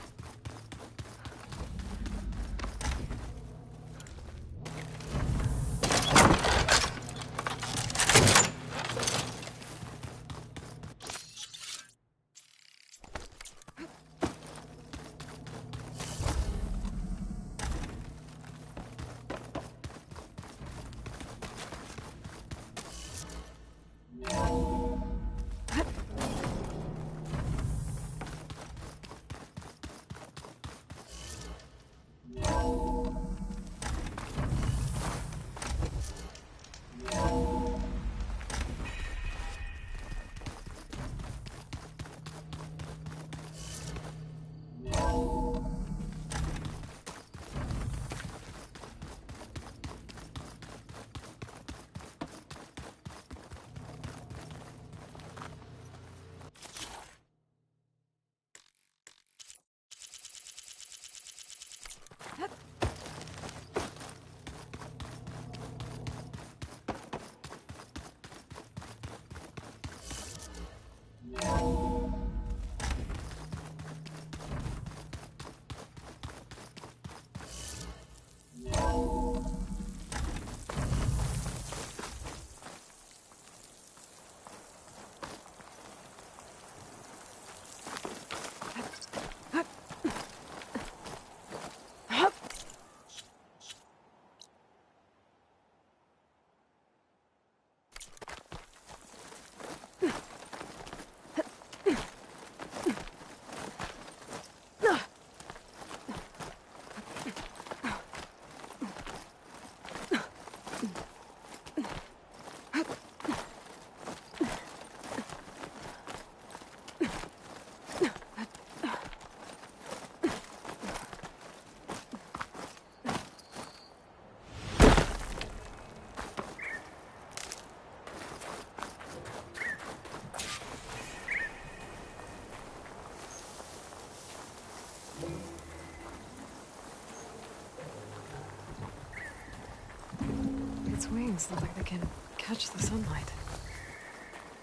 D: Its wings look like they can catch the sunlight.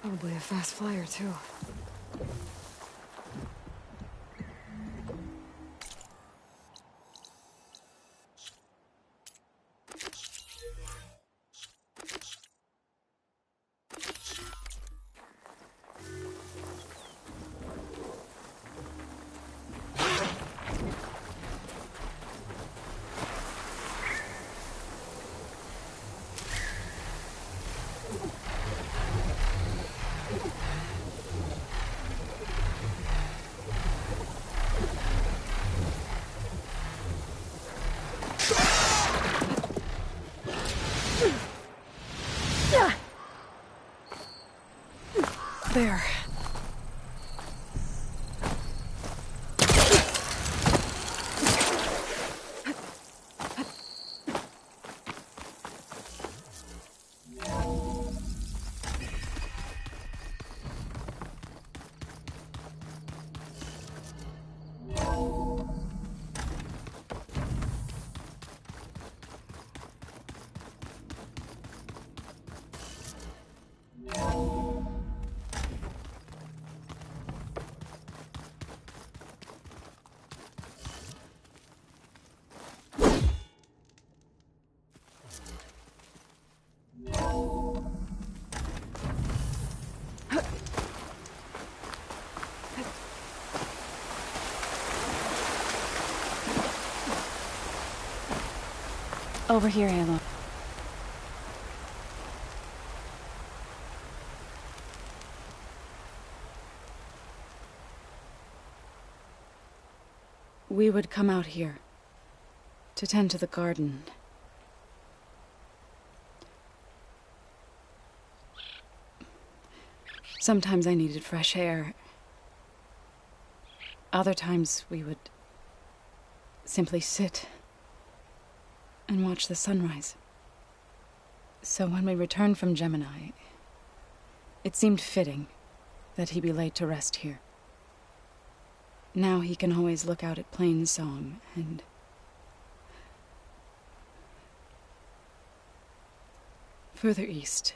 D: Probably a fast flyer, too. There.
F: Over here, Aloy. We would come out here to tend to the garden. Sometimes I needed fresh air. Other times we would simply sit and watch the sunrise. So when we returned from Gemini, it seemed fitting that he be laid to rest here. Now he can always look out at Plain Song and further east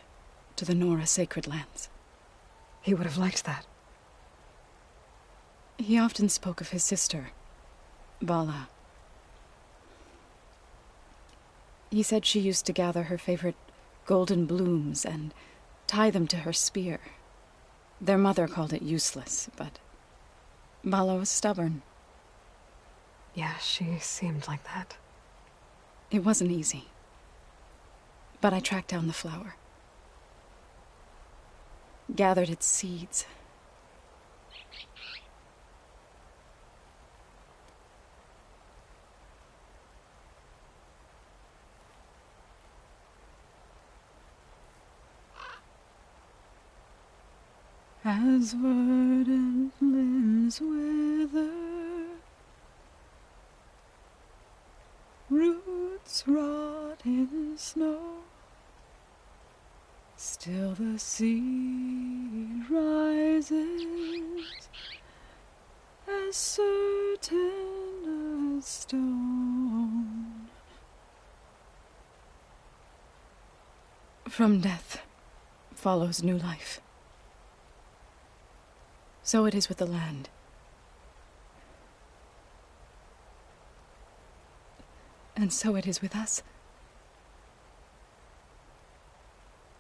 F: to the Nora Sacred Lands.
D: He would have liked that.
F: He often spoke of his sister, Bala. He said she used to gather her favorite golden blooms and tie them to her spear. Their mother called it useless, but Bala was stubborn.
D: Yeah, she seemed like that.
F: It wasn't easy. But I tracked down the flower. Gathered its seeds. As verdant limbs wither, roots rot in snow, still the seed rises, as certain as stone. From death follows new life. So it is with the land. And so it is with us.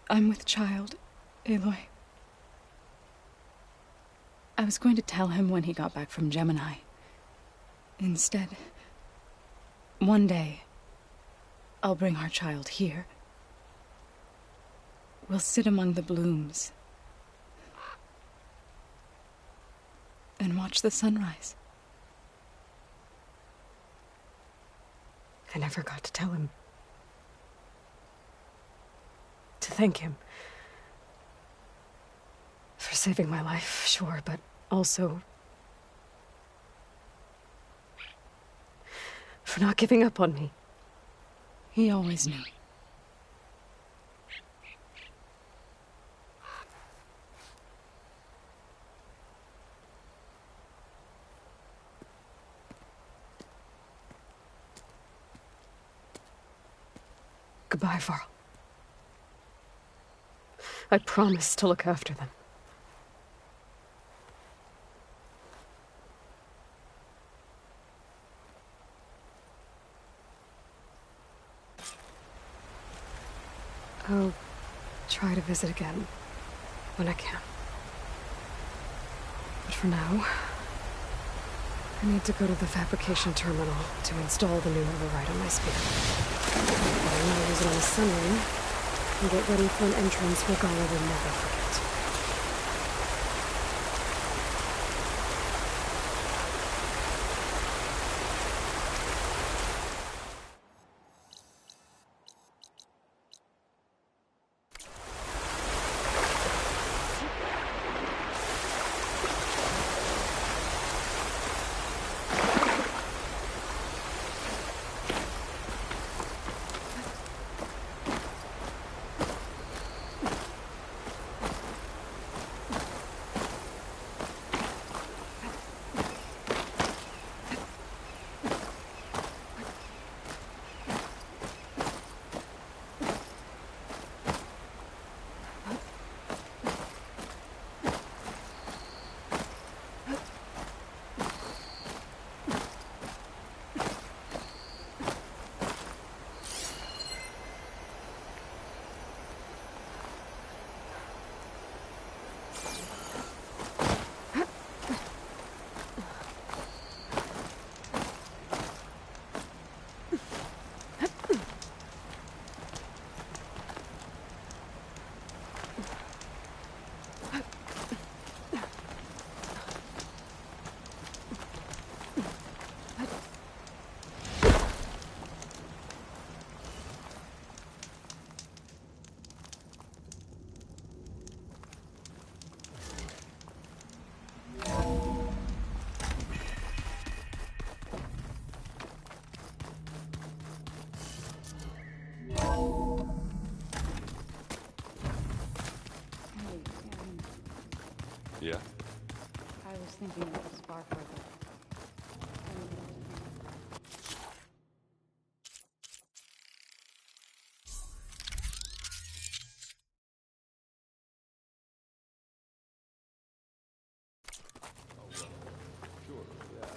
F: I'm with child, Aloy. I was going to tell him when he got back from Gemini. Instead, one day, I'll bring our child here. We'll sit among the blooms and watch the sunrise.
D: I never got to tell him. To thank him. For saving my life, sure, but also for not giving up on me.
F: He always knew.
D: Goodbye, Varl. I promise to look after them. I'll try to visit again when I can. But for now, I need to go to the fabrication terminal to install the new override on my spear. I'll now use it on the sunring and get ready for an entrance Regala will never forget.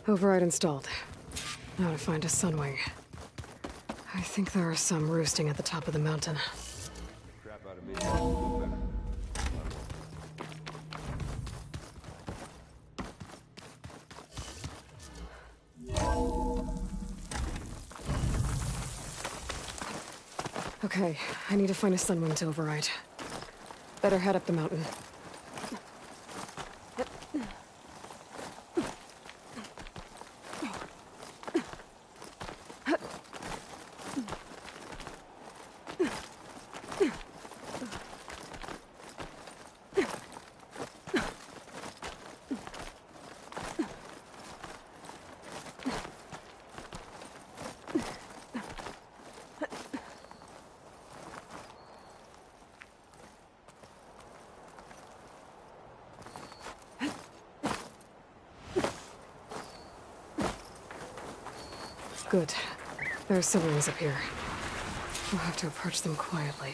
D: Override installed. Now to find a sunwing. I think there are some roosting at the top of the mountain.
E: Crap out of me. Feel better.
D: Okay, I need to find a sunwing to override. Better head up the mountain. Good. There are sunwings up here. We'll have to approach them quietly.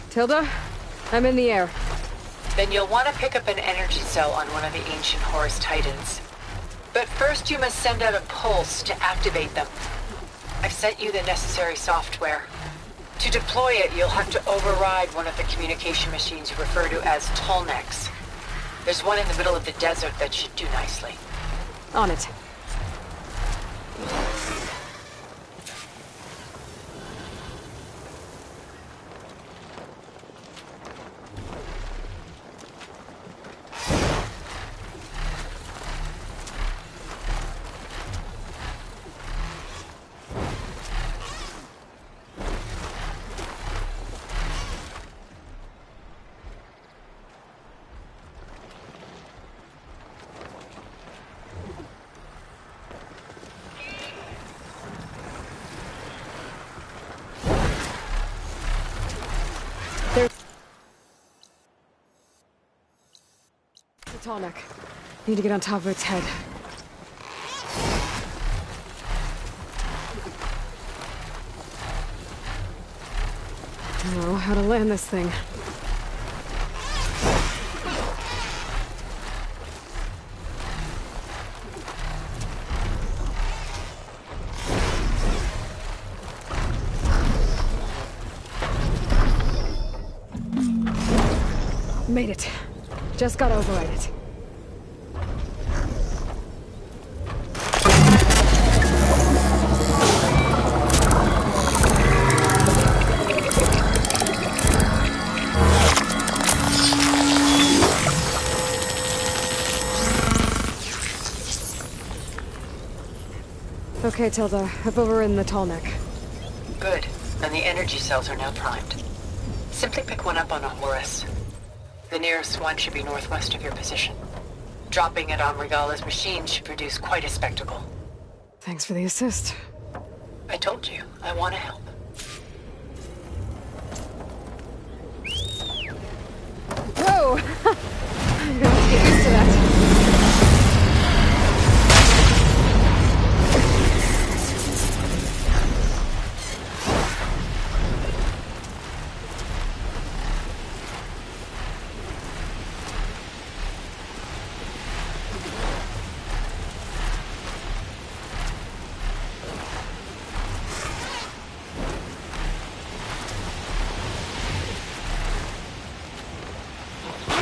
D: Tilda, I'm in the air.
N: Then you'll want to pick up an energy cell on one of the ancient Horus Titans. But first you must send out a pulse to activate them. I've sent you the necessary software. To deploy it, you'll have to override one of the communication machines you refer to as Tolnecs. There's one in the middle of the desert that should do nicely.
D: On it. Tallneck. Need to get on top of its head. I don't know how to land this thing. Made it. Just gotta override it. Okay, Tilda. I've overridden the Tallneck.
N: Good. And the energy cells are now primed. Simply pick one up on a Horus. The nearest one should be northwest of your position. Dropping it on Regala's machine should produce quite a spectacle.
D: Thanks for the assist.
N: I told you, I want to help.
D: Whoa! I'm gonna have to get used to that.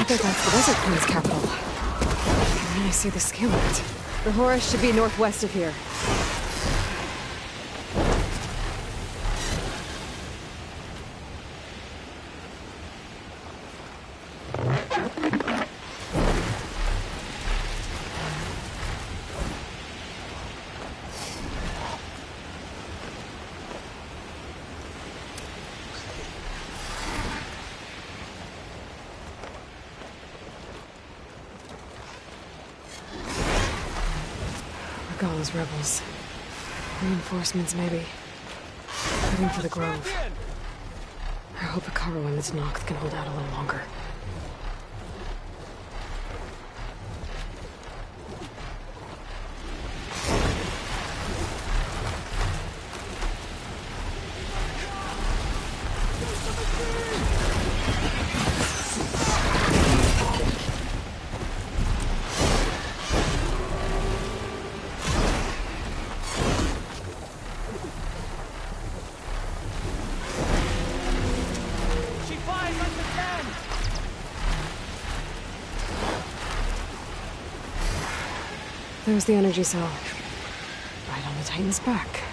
D: bet that's the Desert Queen's capital. And then I see the scale of it. The Horus should be northwest of here. Regala's rebels. Reinforcements, maybe. Heading for the Grove. I hope Hikaru and this Noct can hold out a little longer. There's the energy cell. Right on the Titan's back.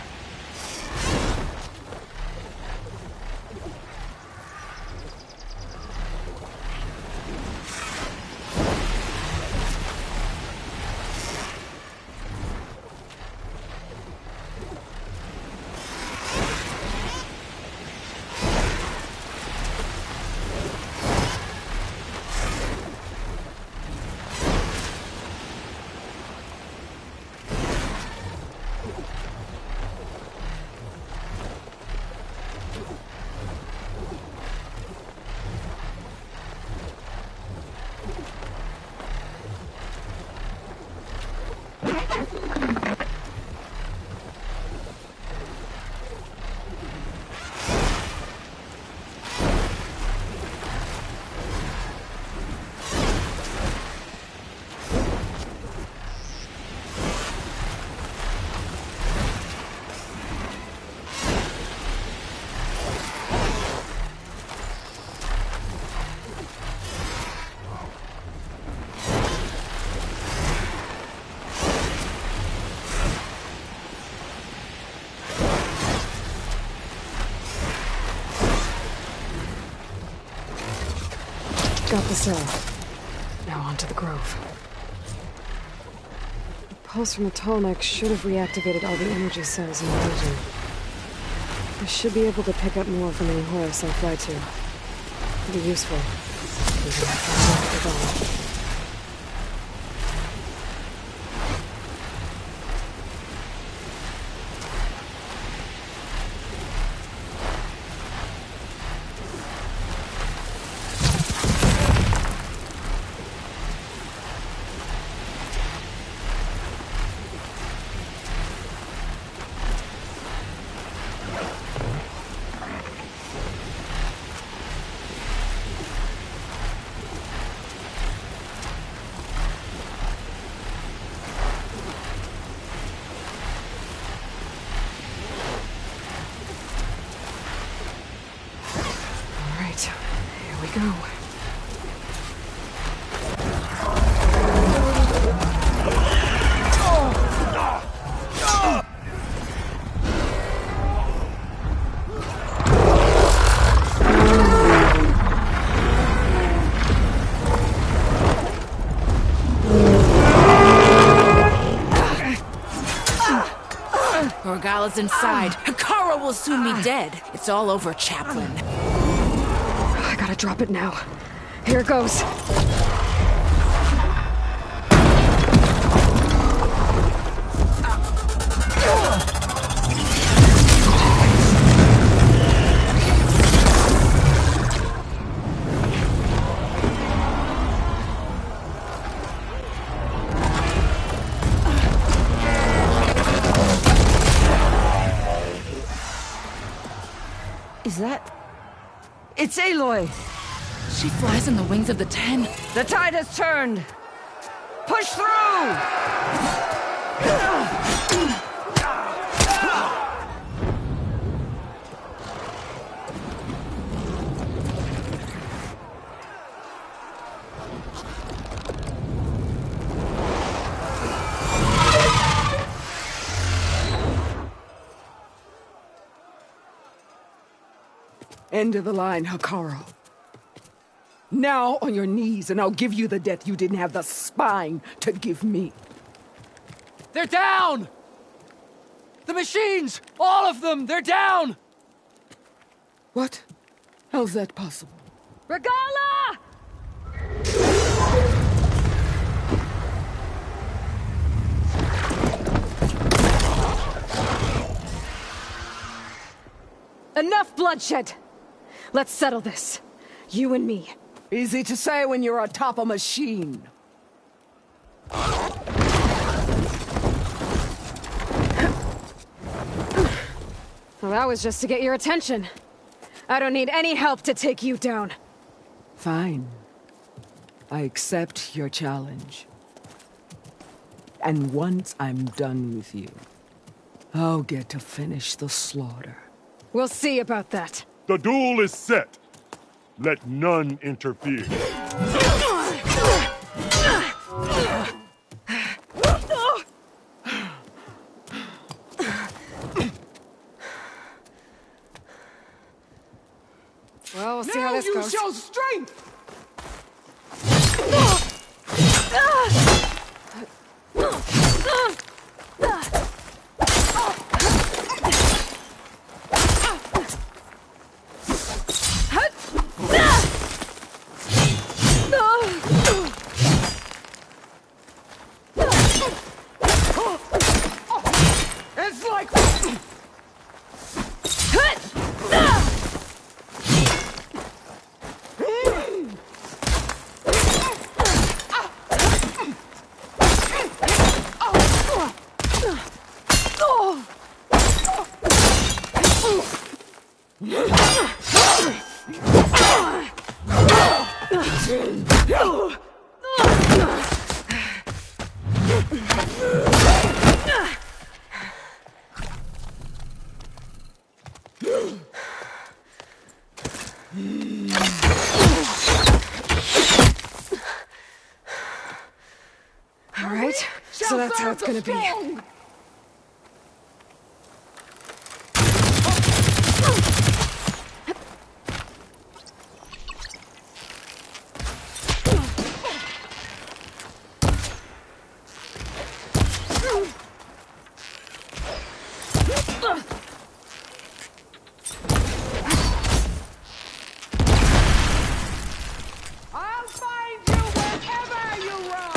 D: Got the cell. Now on to the Grove. The pulse from the Tallneck should have reactivated all the energy cells in the region. I should be able to pick up more from any Horus I fly to. It'll be useful. Even if I can't get it all. Here we go.
R: Orgala's inside. Hikaru will soon be dead. It's all over, Chaplain.
D: I gotta drop it now. Here it goes.
R: Is that... It's Aloy! She flies on the wings of the Ten.
S: The tide has turned! Push through! End of the line, Hikaru. Now on your knees, and I'll give you the death you didn't have the spine to give me.
A: They're down! The machines! All of them! They're down!
S: What? How's that possible?
D: Regala! Enough bloodshed! Let's settle this. You and me.
S: Easy to say when you're atop a machine.
D: Well, that was just to get your attention. I don't need any help to take you down.
S: Fine. I accept your challenge. And once I'm done with you, I'll get to finish the slaughter.
D: We'll see about that.
T: The duel is set. Let none interfere.
D: Well, we'll see how this goes.
S: Now you show strength! It's like...
D: All right, so that's how it's gonna be.
S: I'll find you wherever you run!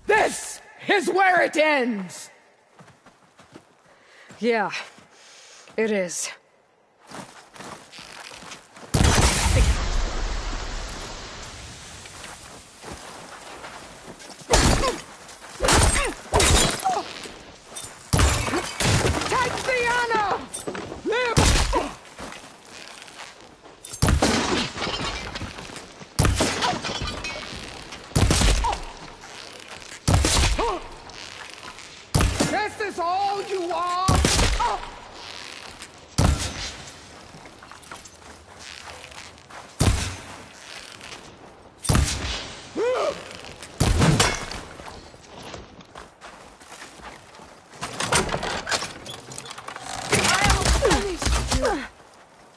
S: This is where it ends!
D: Yeah, it is.
S: Tatiana! Live! This is all you are?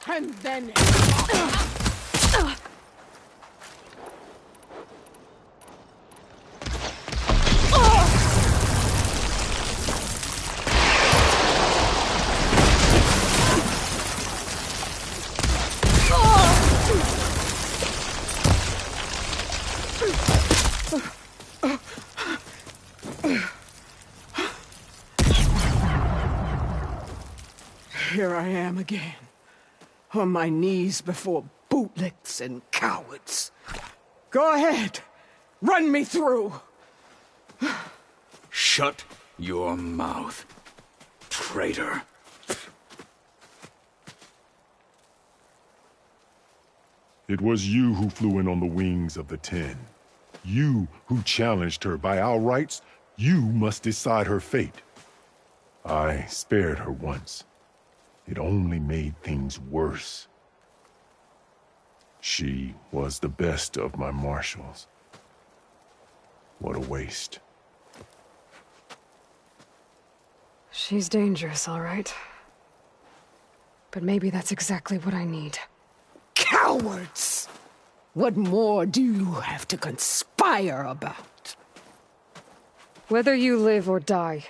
S: And then... Here I am again, on my knees before bootlicks and cowards. Go ahead, run me through.
P: Shut your mouth, traitor.
T: It was you who flew in on the wings of the 10. You who challenged her by our rights, you must decide her fate. I spared her once. It only made things worse. She was the best of my marshals. What a waste.
D: She's dangerous, all right. But maybe that's exactly what I need.
S: Cowards! What more do you have to conspire about?
D: Whether you live or die.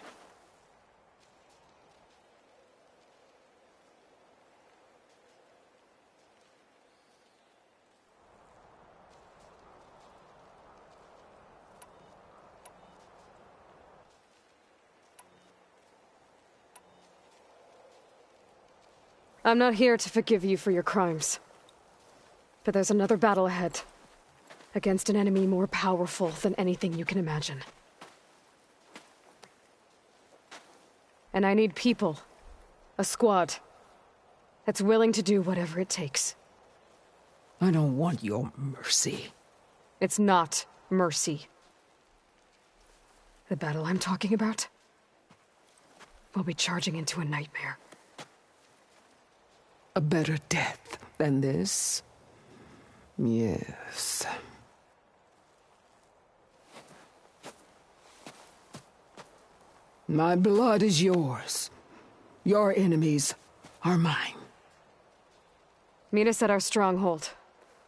D: I'm not here to forgive you for your crimes. But there's another battle ahead. Against an enemy more powerful than anything you can imagine. And I need people. A squad. That's willing to do whatever it takes.
S: I don't want your mercy.
D: It's not mercy. The battle I'm talking about will be charging into a nightmare.
S: A better death than this? Yes. My blood is yours. Your enemies are mine.
D: Meet us at our stronghold,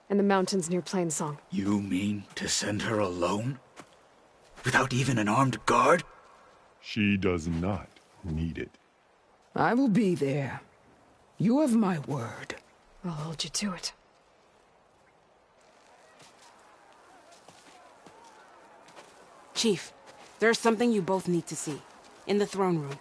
D: in the mountains near Plainsong.
P: You mean to send her alone? Without even an armed guard?
T: She does not need it.
S: I will be there. You have my word.
D: I'll hold you to it.
R: Chief, there's something you both need to see. In the throne room.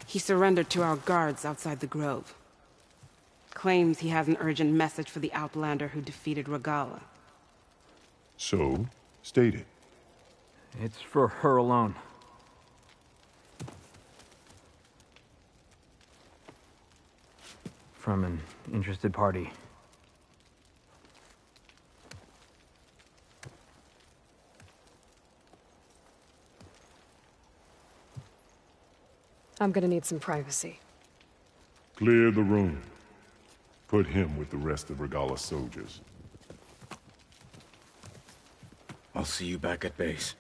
R: He surrendered to our guards outside the grove. Claims he has an urgent message for the Outlander who defeated Regala.
T: So, state it.
A: It's for her alone. From an interested party.
D: I'm gonna need some privacy.
T: Clear the room. Put him with the rest of Regala's soldiers.
P: I'll see you back at base.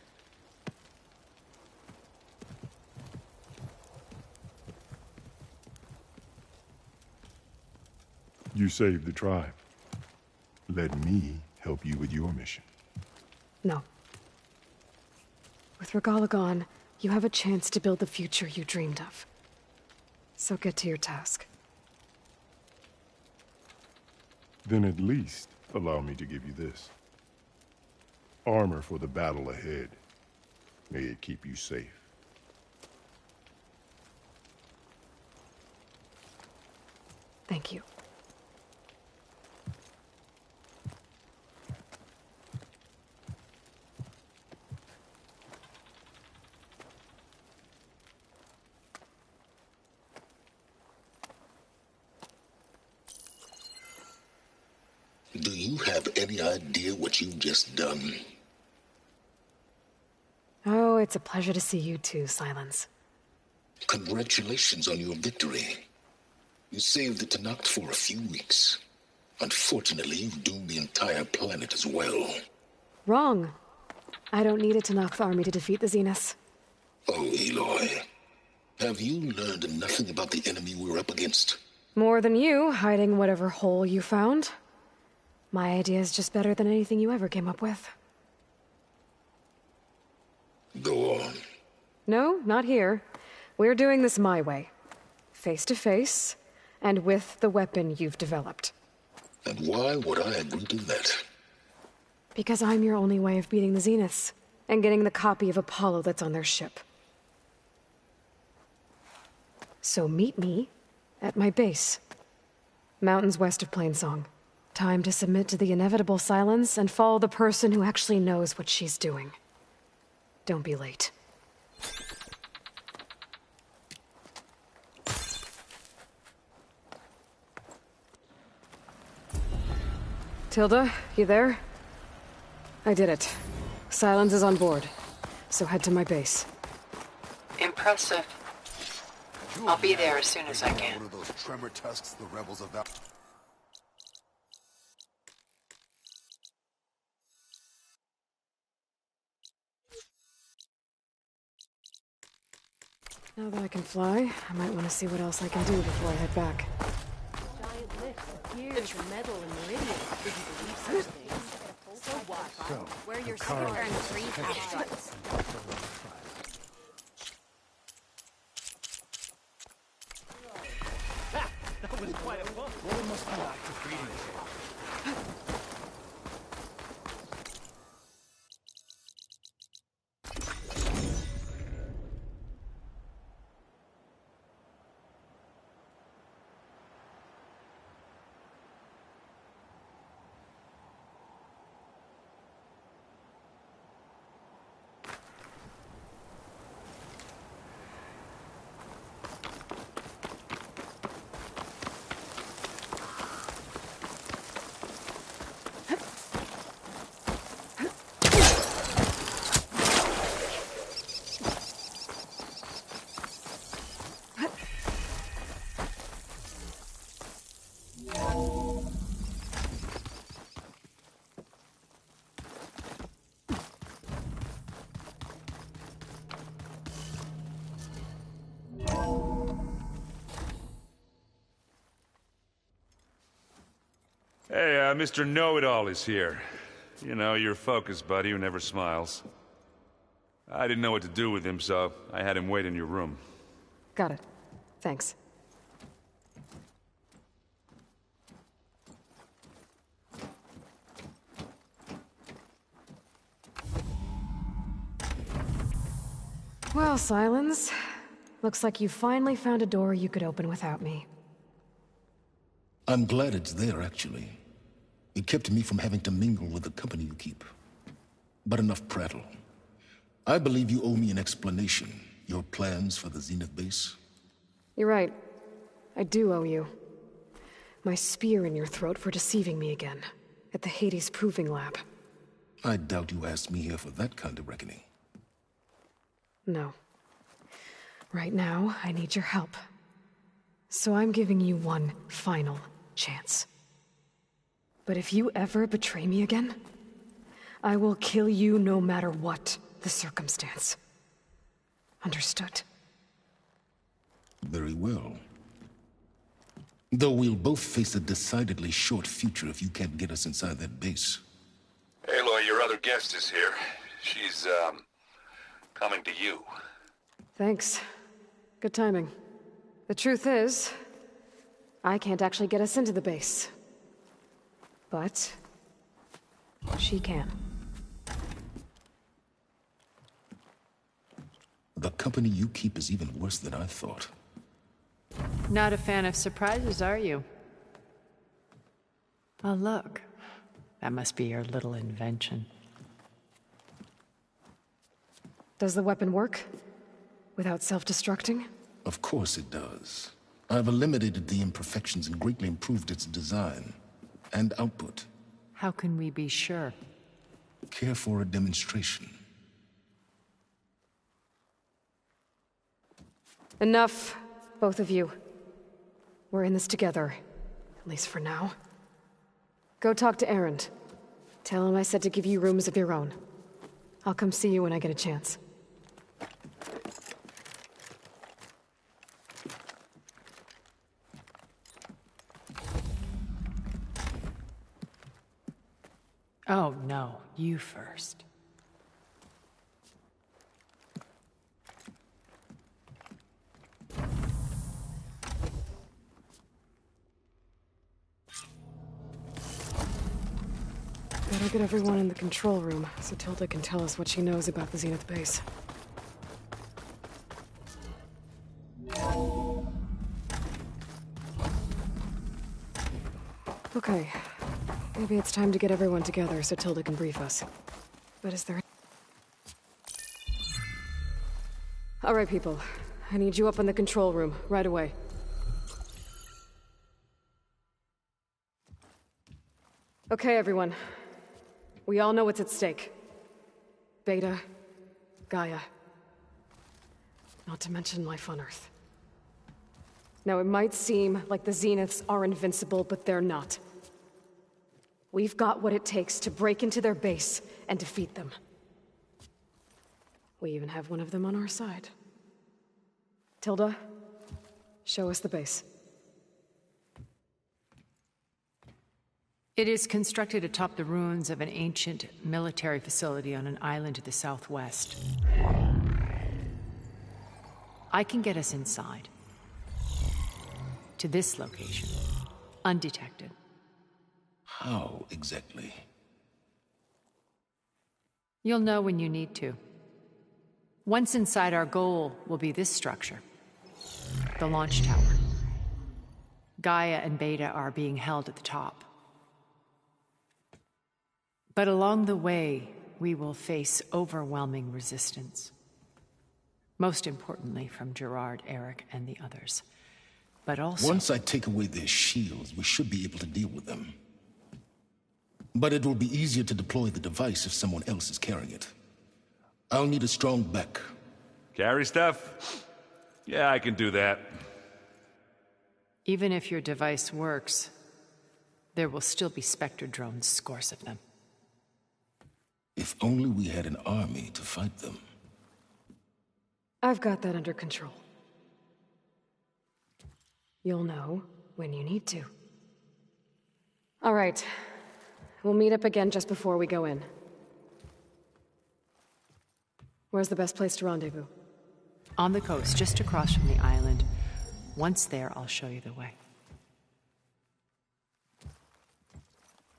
T: You saved the tribe. Let me help you with your mission.
D: No. With Regala gone, you have a chance to build the future you dreamed of. So get to your task.
T: Then at least allow me to give you this. Armor for the battle ahead. May it keep you safe.
D: Thank you.
K: Do you have any idea what you've just done?
D: Oh, it's a pleasure to see you too, Silence.
K: Congratulations on your victory. You saved the Tanakh for a few weeks. Unfortunately, you've doomed the entire planet as well.
D: Wrong. I don't need a Tanakh army to defeat the Zeniths.
K: Oh, Aloy. Have you learned nothing about the enemy we're up against?
D: More than you, hiding whatever hole you found. My idea is just better than anything you ever came up with.
K: Go on.
D: No, not here. We're doing this my way. Face to face, and with the weapon you've developed.
K: And why would I agree to that?
D: Because I'm your only way of beating the Zeniths, and getting the copy of Apollo that's on their ship. So meet me at my base. Mountains west of Plainsong. Time to submit to the inevitable silence and follow the person who actually knows what she's doing. Don't be late. Tilda, you there? I did it. Silence is on board, so head to my base.
N: Impressive. I'll be there as soon as I can.
U: One of those tremor tusks the rebels have out.
D: Now that I can fly, I might want to see what else I can do before I head back.
H: Giant lifts, gears, and metal and meridian. Did you believe such things? So what? Where your speaker and three shots.
A: That was quite a bump. What must be like for greetings?
B: Hey, Mr. Know-It-All is here. You know, your focus buddy who never smiles. I didn't know what to do with him, so I had him wait in your room.
D: Got it. Thanks. Well, Silence. Looks like you finally found a door you could open without me.
K: I'm glad it's there, actually. It kept me from having to mingle with the company you keep. But enough prattle. I believe you owe me an explanation. Your plans for the Zenith base?
D: You're right. I do owe you. My spear in your throat for deceiving me again. At the Hades Proving Lab.
K: I doubt you asked me here for that kind of reckoning.
D: No. Right now, I need your help. So I'm giving you one final chance. But if you ever betray me again, I will kill you no matter what the circumstance. Understood?
K: Very well. Though we'll both face a decidedly short future if you can't get us inside that base.
B: Aloy, your other guest is here. She's, coming to you.
D: Thanks. Good timing. The truth is, I can't actually get us into the base. But she can.
K: The company you keep is even worse than I thought.
O: Not a fan of surprises, are you? Oh, look. That must be your little invention.
D: Does the weapon work? Without self-destructing?
K: Of course it does. I've eliminated the imperfections and greatly improved its design and output.
O: How can we be sure?
K: Care for a demonstration?
D: Enough, both of you. We're in this together, at least for now. Go talk to Erend. Tell him I said to give you rooms of your own. I'll come see you when I get a chance.
O: Oh, no. You first.
D: Better get everyone in the control room, so Tilda can tell us what she knows about the Zenith base. Okay. Maybe it's time to get everyone together so Tilda can brief us. But is there... All right, people. I need you up in the control room, right away. Okay, everyone. We all know what's at stake. Beta, Gaia. Not to mention life on Earth. Now, it might seem like the Zeniths are invincible, but they're not. We've got what it takes to break into their base and defeat them. We even have one of them on our side. Tilda, show us the base.
O: It is constructed atop the ruins of an ancient military facility on an island to the southwest. I can get us inside. To this location, undetected.
K: How exactly?
O: You'll know when you need to. Once inside, our goal will be this structure. The launch tower. Gaia and Beta are being held at the top. But along the way, we will face overwhelming resistance. Most importantly from Gerard, Eric, and the others. But also...
K: Once I take away their shields, we should be able to deal with them. But it will be easier to deploy the device if someone else is carrying it. I'll need a strong back.
B: Carry stuff? Yeah, I can do that.
O: Even if your device works, there will still be Spectre drones, scores of them.
K: If only we had an army to fight them.
D: I've got that under control. You'll know when you need to. All right. We'll meet up again just before we go in. Where's the best place to rendezvous?
O: On the coast, just across from the island. Once there, I'll show you the way.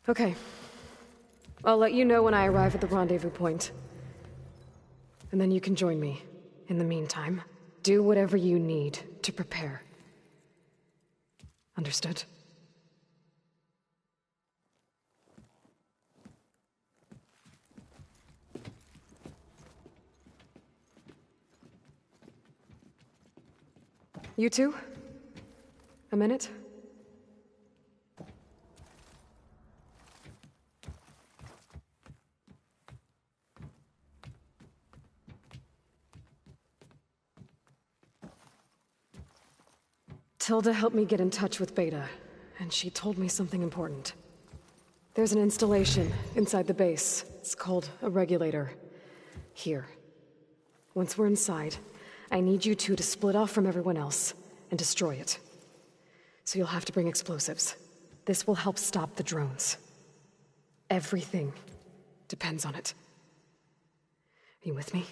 D: Okay. I'll let you know when I arrive at the rendezvous point. And then you can join me. In the meantime, do whatever you need to prepare. Understood? You two? A minute? Tilda helped me get in touch with Beta, and she told me something important. There's an installation inside the base. It's called a regulator. Here. Once we're inside, I need you two to split off from everyone else and destroy it. So you'll have to bring explosives. This will help stop the drones. Everything depends on it. Are you with me?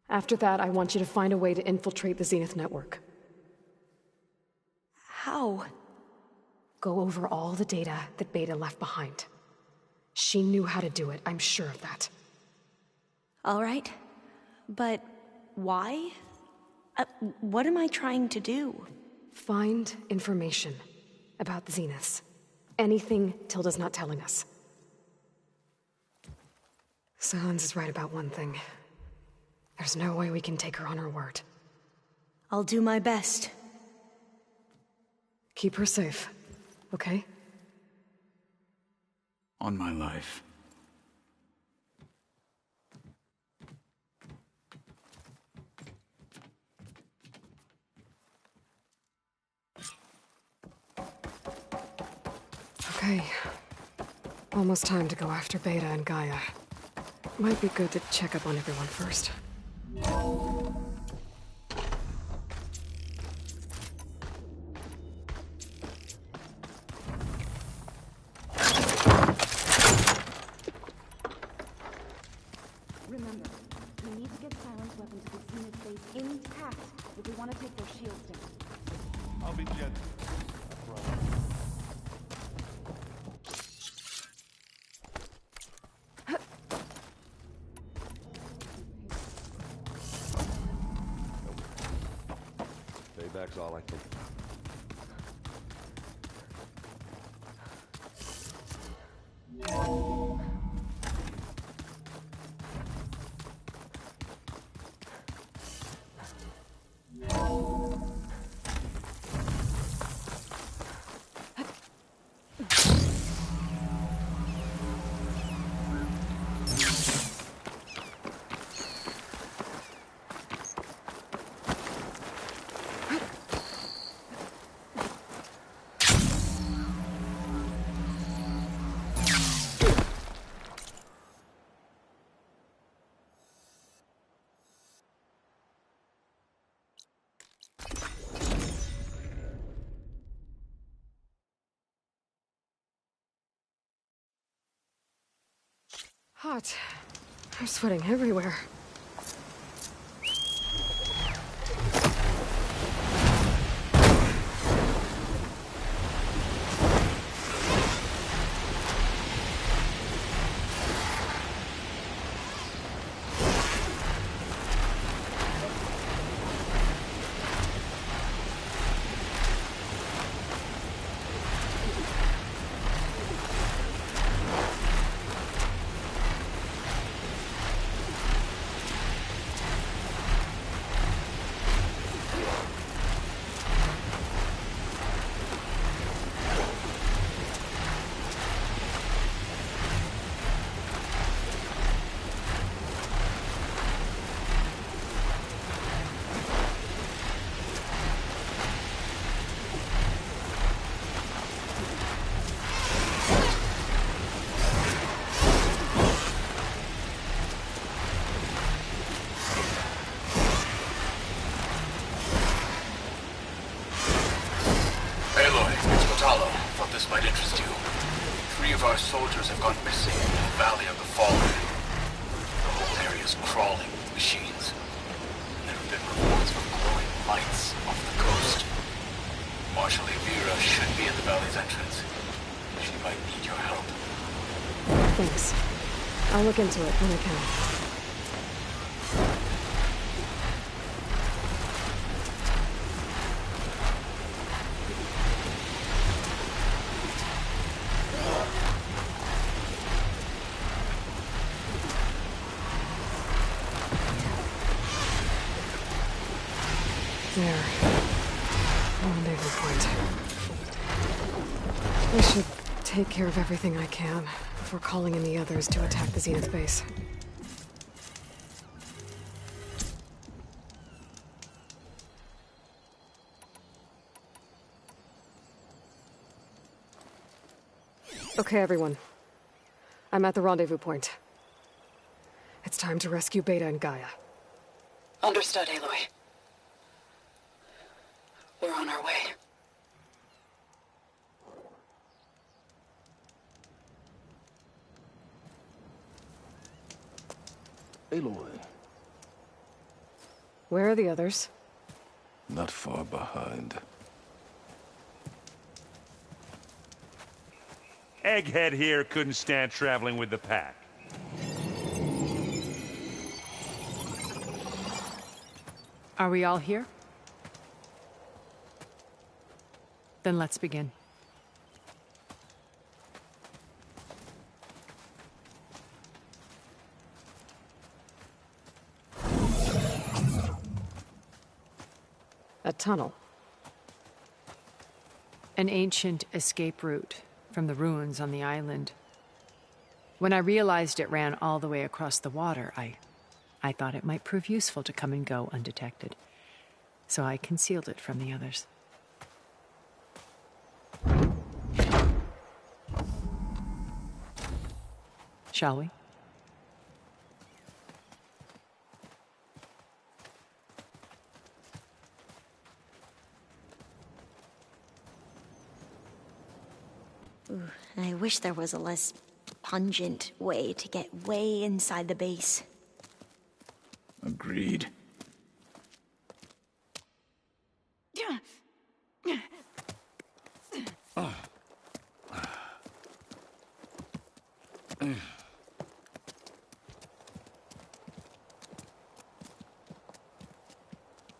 D: After that, I want you to find a way to infiltrate the Zenith network.
Q: How?
D: Go over all the data that Beta left behind. She knew how to do it, I'm sure of that.
Q: All right. But why? What am I trying to do?
D: Find information about the Zeniths. Anything Tilda's not telling us. Silence is right about one thing. There's no way we can take her on her word.
Q: I'll do my best.
D: Keep her safe, okay?
P: On my life.
D: Okay. Almost time to go after Beta and Gaia. Might be good to check up on everyone first.
H: Remember, we need to get silence weapons to the Zenith base intact if we want to take their shields down.
E: I'll be gentle. Payback's all I think about.
D: Hot. I'm sweating everywhere.
P: This might interest you. 3 of our soldiers have gone missing in the Valley of the Fallen. The whole area is crawling with machines. There have been reports of glowing lights off the coast. Marshal Evira should be at the valley's entrance. She might need your help.
D: Thanks. I'll look into it when I can. There. Rendezvous point. I should take care of everything I can before calling in the others to attack the Zenith base. Okay, everyone. I'm at the rendezvous point. It's time to rescue Beta and Gaia.
N: Understood, Aloy. We're on our way.
K: Aloy.
D: Where are the others?
K: Not far behind.
B: Egghead here couldn't stand traveling with the pack.
O: Are we all here? Then let's begin.
D: A tunnel.
O: An ancient escape route from the ruins on the island. When I realized it ran all the way across the water, I thought it might prove useful to come and go undetected. So I concealed it from the others. Shall we?
Q: Ooh, I wish there was a less pungent way to get way inside the base.
P: Agreed.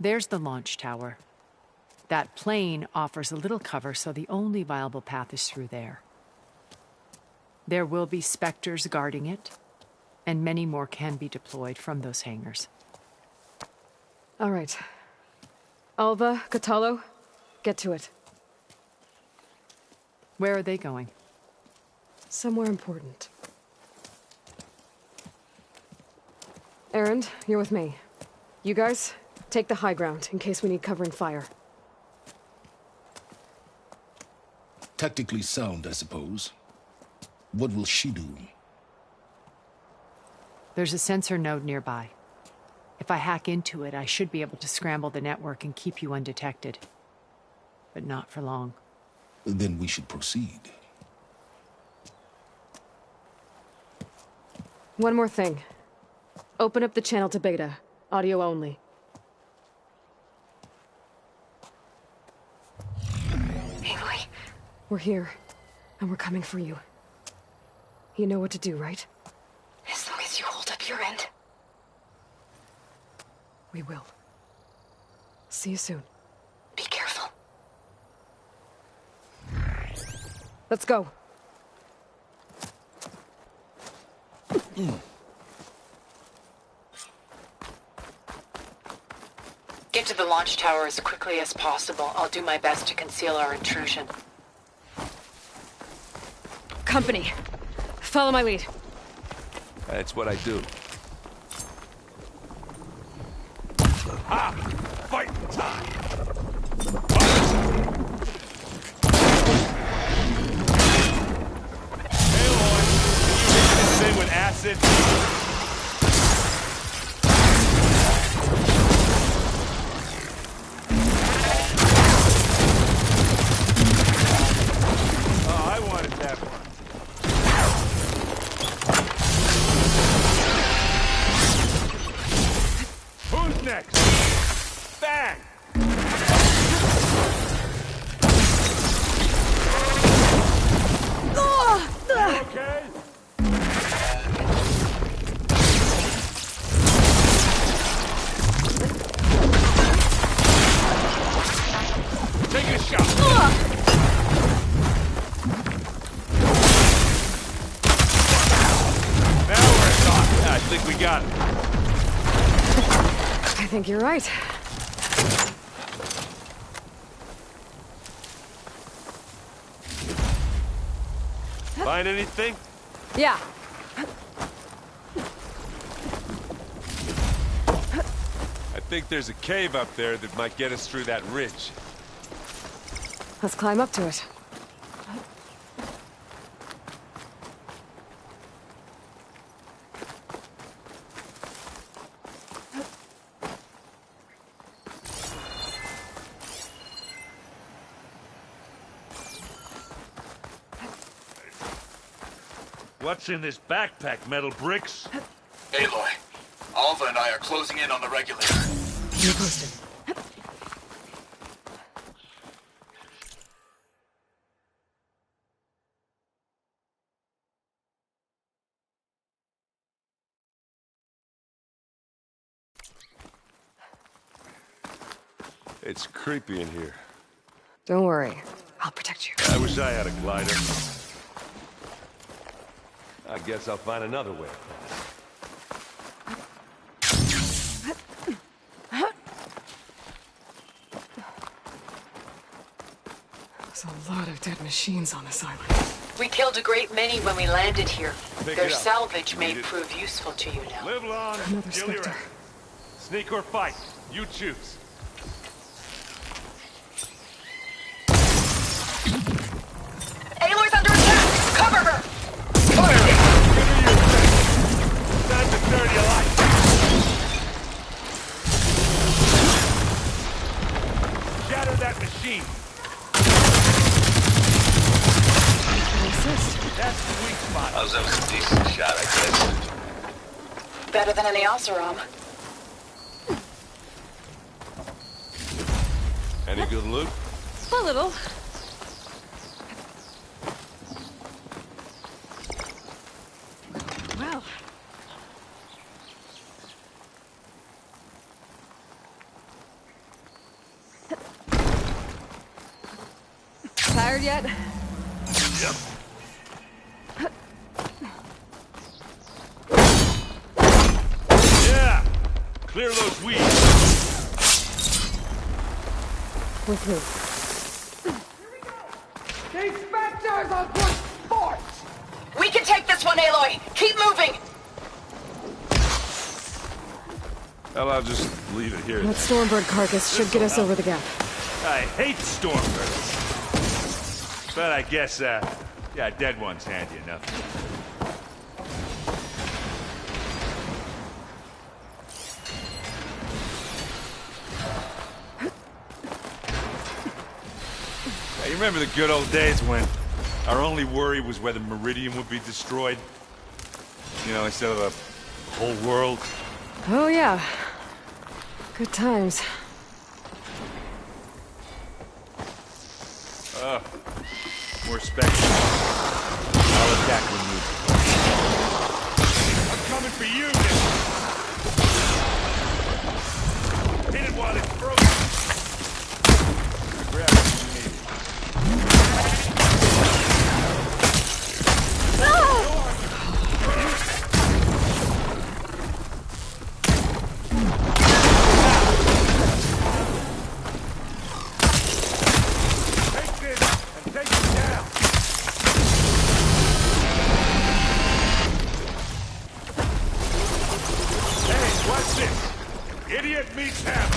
O: There's the launch tower. That plane offers a little cover, so the only viable path is through there. There will be Spectres guarding it, and many more can be deployed from those hangars.
D: All right. Alva, Catalo, get to it.
O: Where are they going?
D: Somewhere important. Erend, you're with me. You guys, take the high ground in case we need covering fire.
K: Tactically sound, I suppose. What will she do?
O: There's a sensor node nearby. If I hack into it, I should be able to scramble the network and keep you undetected. But not for long.
K: Then we should proceed.
D: One more thing. Open up the channel to Beta. Audio only.
I: Aloy.
D: We're here, and we're coming for you. You know what to do, right?
I: As long as you hold up your end.
D: We will. See you soon.
I: Be careful.
D: Let's go.
N: Get to the launch tower as quickly as possible. I'll do my best to conceal our intrusion.
D: Company. Follow my lead.
B: That's what I do. Ah! Fight time! Aloy, can you hit this thing with acid? Oh, I wanted that one. Who's next? Bang! Okay? Take a shot. Now we're talking. I think we got it.
D: I think you're right.
B: Find anything?
D: Yeah.
B: I think there's a cave up there that might get us through that ridge.
D: Let's climb up to it.
B: What's in this backpack, metal bricks?
P: Aloy, Alva and I are closing in on the regulator.
D: You're posted.
B: It's creepy in here.
D: Don't worry. I'll protect you.
B: I wish I had a glider. I guess I'll find another way.
D: There's a lot of dead machines on this island.
N: We killed a great many when we landed here.
B: Pick
N: Their
B: it up.
N: salvage may
B: Need it.
N: prove useful to you now.
B: Live long,
D: Another
B: kill your
D: Spectre.
B: ass. Sneak or fight, you choose.
I: Aloy's under attack! Cover her!
B: Fire! Give me your thing. Time to turn your light. Shatter that machine. That's the weak spot.
P: That was a decent shot, I guess.
N: Better than any Oseram.
B: Any good loot?
D: A little. Well. Tired yet?
B: Yep. Yeah! Clear those weeds.
D: With me.
I: These Spectres are brute force! We can take this one, Aloy! Keep moving!
B: Well, I'll just leave it here.
D: That Stormbird carcass should get us over the gap.
B: I hate Stormbirds. But I guess, yeah, dead one's handy enough. Hey, you remember the good old days when our only worry was whether Meridian would be destroyed? You know, instead of the whole world.
D: Oh, yeah. Good times.
B: More spectrum. I'll attack when needed. I'm coming for you, Nick. Hit it while it's frozen. Grab it when you need it. Idiot meets hammer!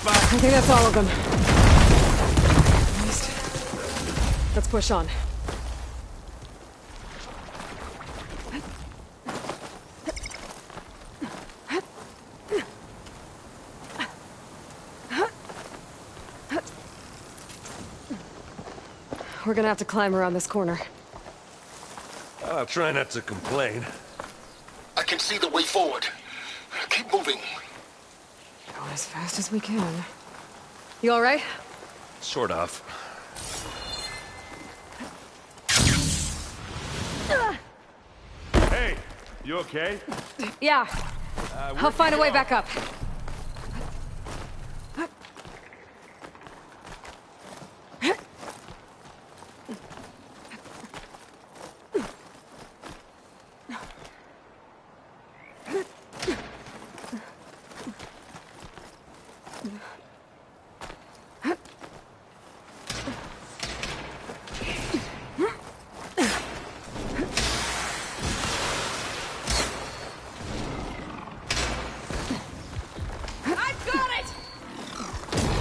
D: I think that's all of them. At least, let's push on. We're gonna have to climb around this corner.
E: I'll try not to complain.
K: I can see the way forward. Keep moving.
D: Going as fast as we can. You all right?
E: Sort of.
B: Hey, you okay?
D: Yeah. I'll find a way back up.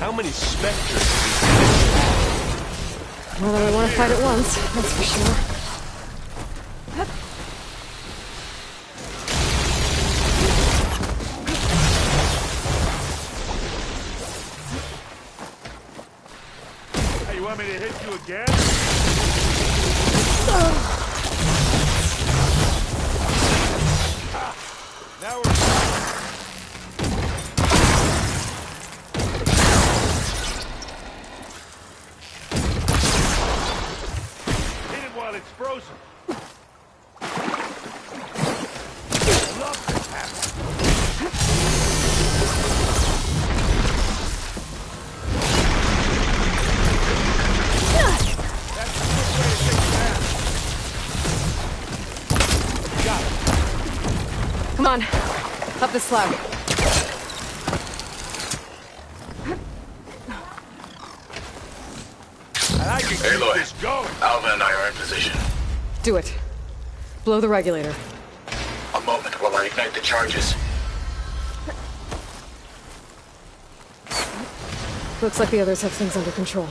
E: How many specters?
D: More than we want to fight at once, that's for sure.
B: Hey, you want me to hit you again? Now we're...
E: frozen. I love this habit. That's a good way to take it down. Got it.
D: Come on, up the slab.
P: Aloy, Alva and I are in position.
D: Do it. Blow the regulator.
P: A moment while I ignite the charges.
D: Looks like the others have things under control.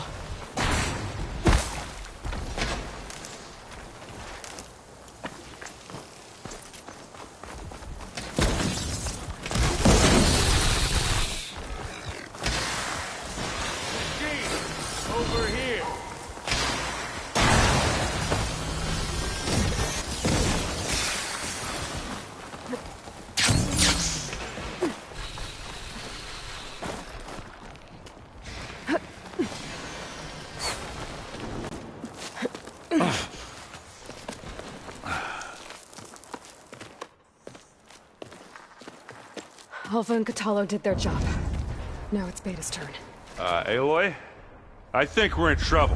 E: Over here.
D: Alpha and Catalo did their job. Now it's Beta's turn.
B: Aloy? I think we're in trouble.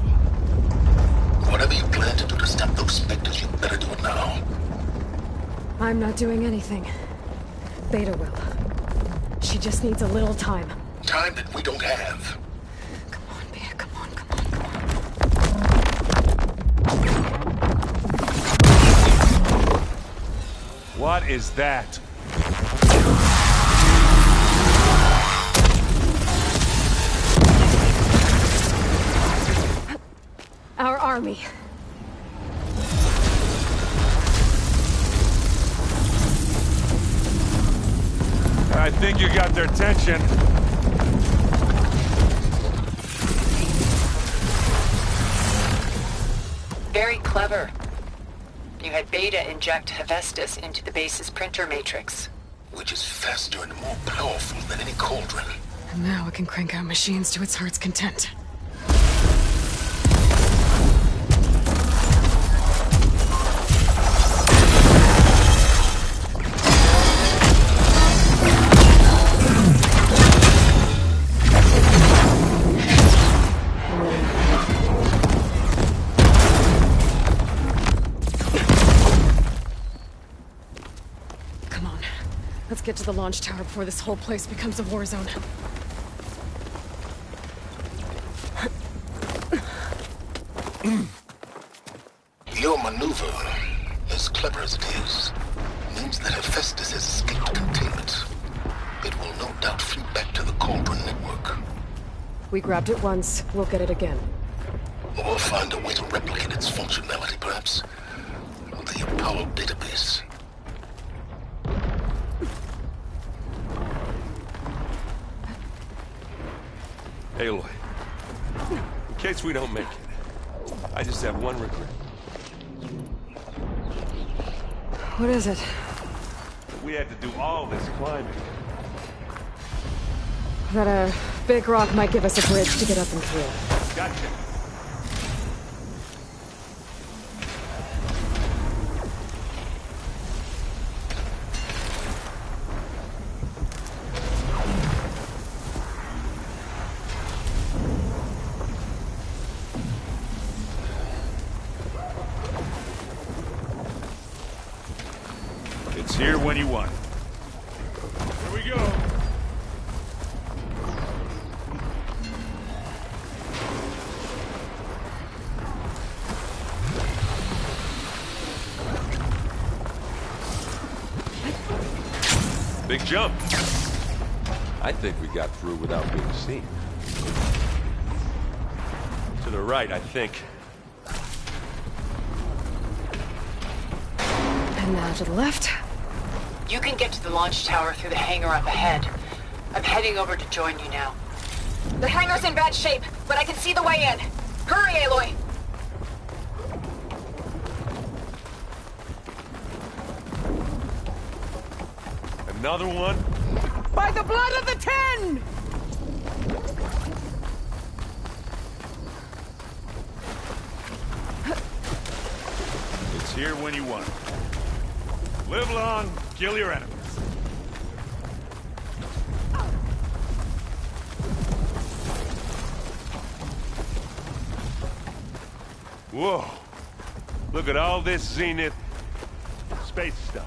K: Whatever you plan to do to stop those specters, you better do it now.
D: I'm not doing anything. Beta will. She just needs a little time.
K: Time that we don't have.
D: Come on, Beta, come on, come on.
B: What is that?
D: Our army.
B: I think you got their attention.
N: Very clever. You had Beta inject Hephaestus into the base's printer matrix.
K: Which is faster and more powerful than any cauldron.
D: And now it can crank out machines to its heart's content. Let's get to the launch tower before this whole place becomes a war zone.
K: Your maneuver, as clever as it is, means that Hephaestus has escaped containment. It will no doubt flee back to the Cauldron network.
D: We grabbed it once, we'll get it again.
K: Or find a way to replicate its functionality, perhaps. The Apollo database.
E: Aloy, in case we don't make it, I just have one regret.
D: What is it?
E: We had to do all this climbing.
D: That a big rock might give us a bridge to get up and through.
E: Gotcha.
B: It's here when you want it.
E: Here we go.
B: Big jump.
E: I think we got through without being seen. To the right, I think.
D: And now to the left.
N: You can get to the launch tower through the hangar up ahead. I'm heading over to join you now.
I: The hangar's in bad shape, but I can see the way in. Hurry, Aloy!
E: Another one?
R: By the blood of the Ten!
B: here when you want it. Live long, kill your enemies. Whoa. Look at all this Zenith space stuff.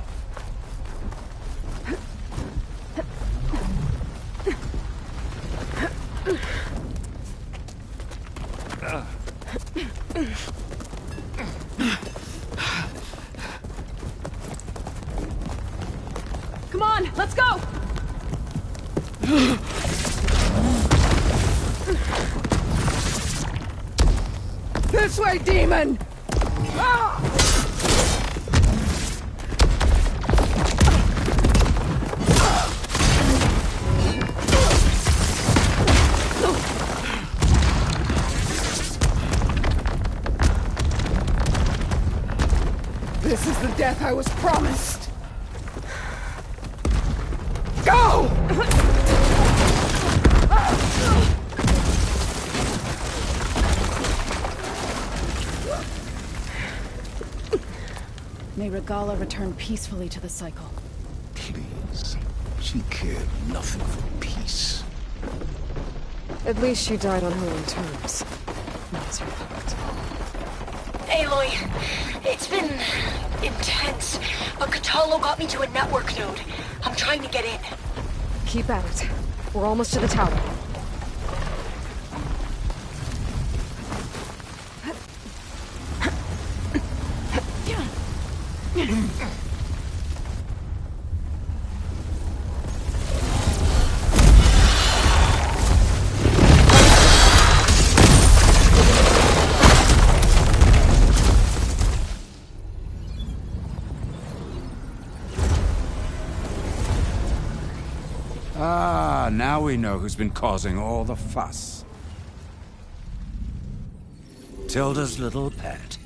D: Come on, let's go!
S: This way, demon! Ah! This is the death I was promised. Go!
F: May Regala return peacefully to the cycle.
K: Please. She cared nothing for peace.
D: At least she died on her own terms. That's her fault.
I: Aloy, it's been intense, but Catalo got me to a network node. I'm trying to get in.
D: Keep at it. We're almost to the tower.
M: Ah, now we know who's been causing all the fuss. Tilda's little pet.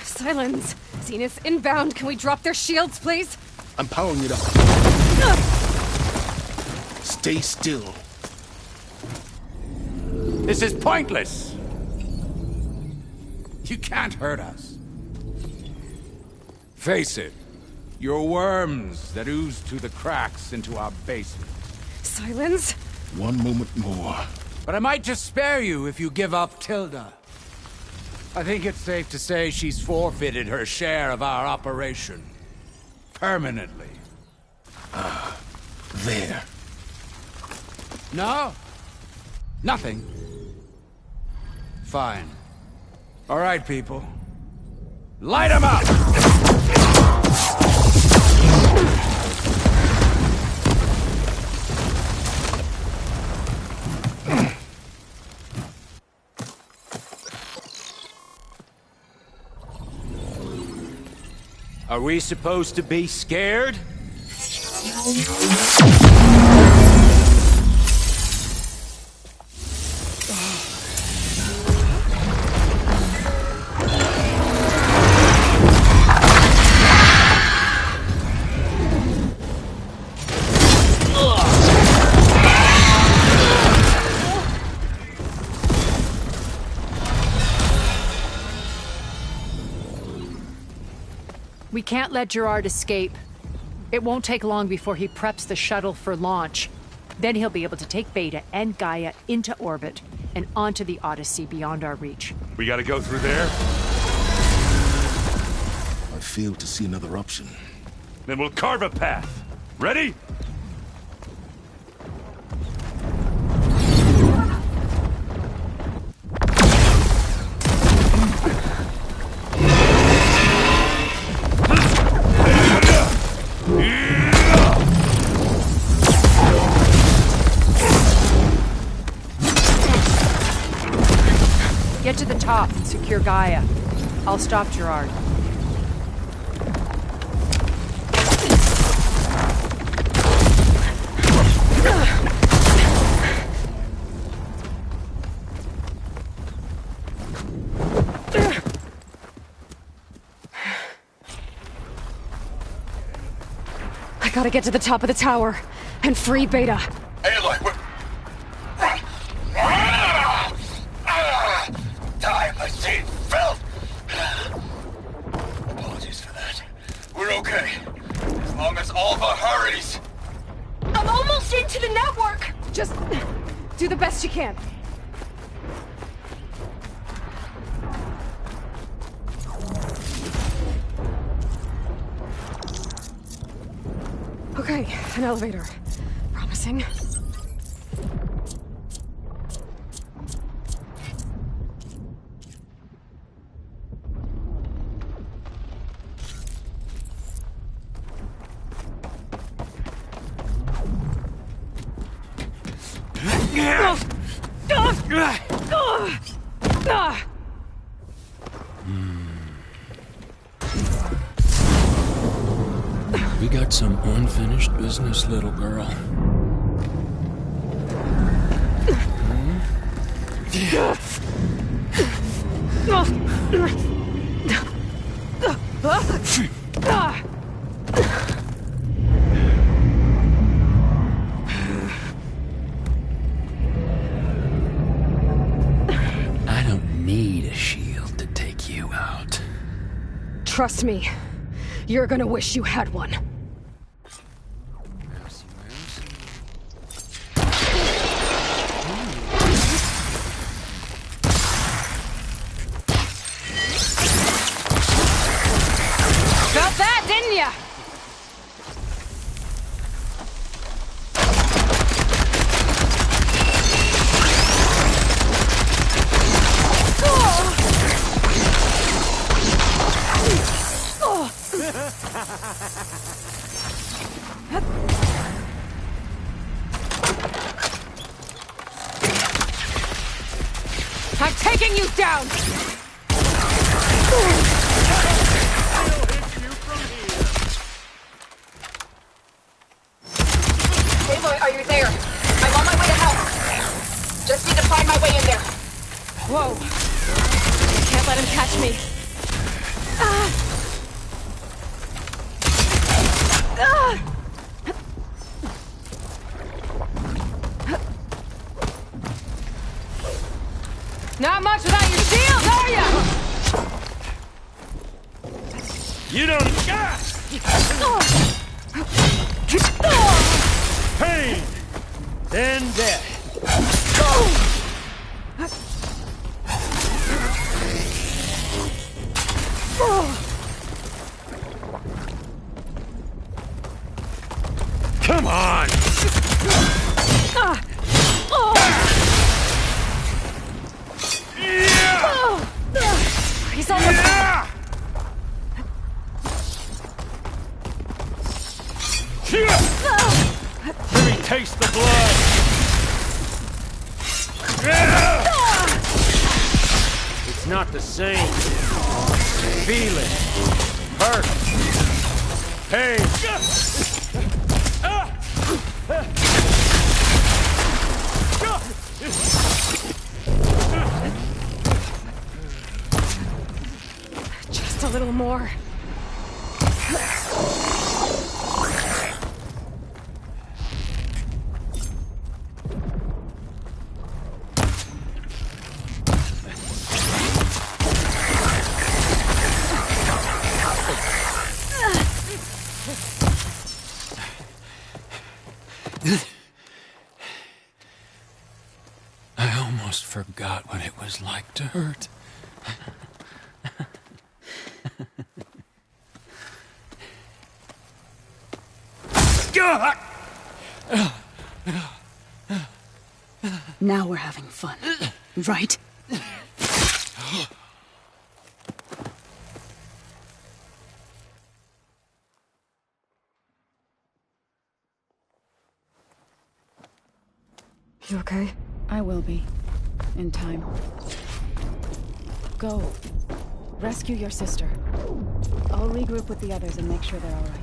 D: Silence! Zenith inbound. Can we drop their shields, please?
K: I'm powering it up. Stay still.
M: This is pointless! You can't hurt us. Face it, you're worms that ooze through the cracks into our basement.
D: Silence?
K: One moment more.
M: But I might just spare you if you give up Tilda. I think it's safe to say she's forfeited her share of our operation. Permanently.
K: There.
M: No? Nothing. Fine. All right, people. Light 'em up! Are we supposed to be scared?
O: We can't let Gerard escape. It won't take long before he preps the shuttle for launch. Then he'll be able to take Beta and Gaia into orbit and onto the Odyssey beyond our reach.
B: We gotta go through there?
K: I fail to see another option.
B: Then we'll carve a path. Ready?
O: Get to the top and secure Gaia. I'll stop Gerard.
D: I gotta get to the top of the tower and free Beta.
P: Aloy, run! As long as Alva hurries!
D: I'm almost into the network! Just do the best you can. Okay, an elevator. Promising.
J: We got some unfinished business, little girl. I don't need a shield to take you out.
D: Trust me, you're gonna wish you had one.
R: Felt that, didn't ya? I'm taking you down!
I: Aloy, are you there? I'm on my way to help. Just need to find my way in there.
D: Whoa. I can't let him catch me.
R: Not much without your shield, are ya?
B: You don't...
G: Pain! Then death. Come on!
D: He's almost...
G: Let me taste the blood! It's not the same. Feel it. Hurt. Pain.
D: Just a little more.
J: I almost forgot what it was like to hurt.
F: Now we're having fun, right?
D: You okay?
F: I will be. In time. Go. Rescue your sister. I'll regroup with the others and make sure they're all right.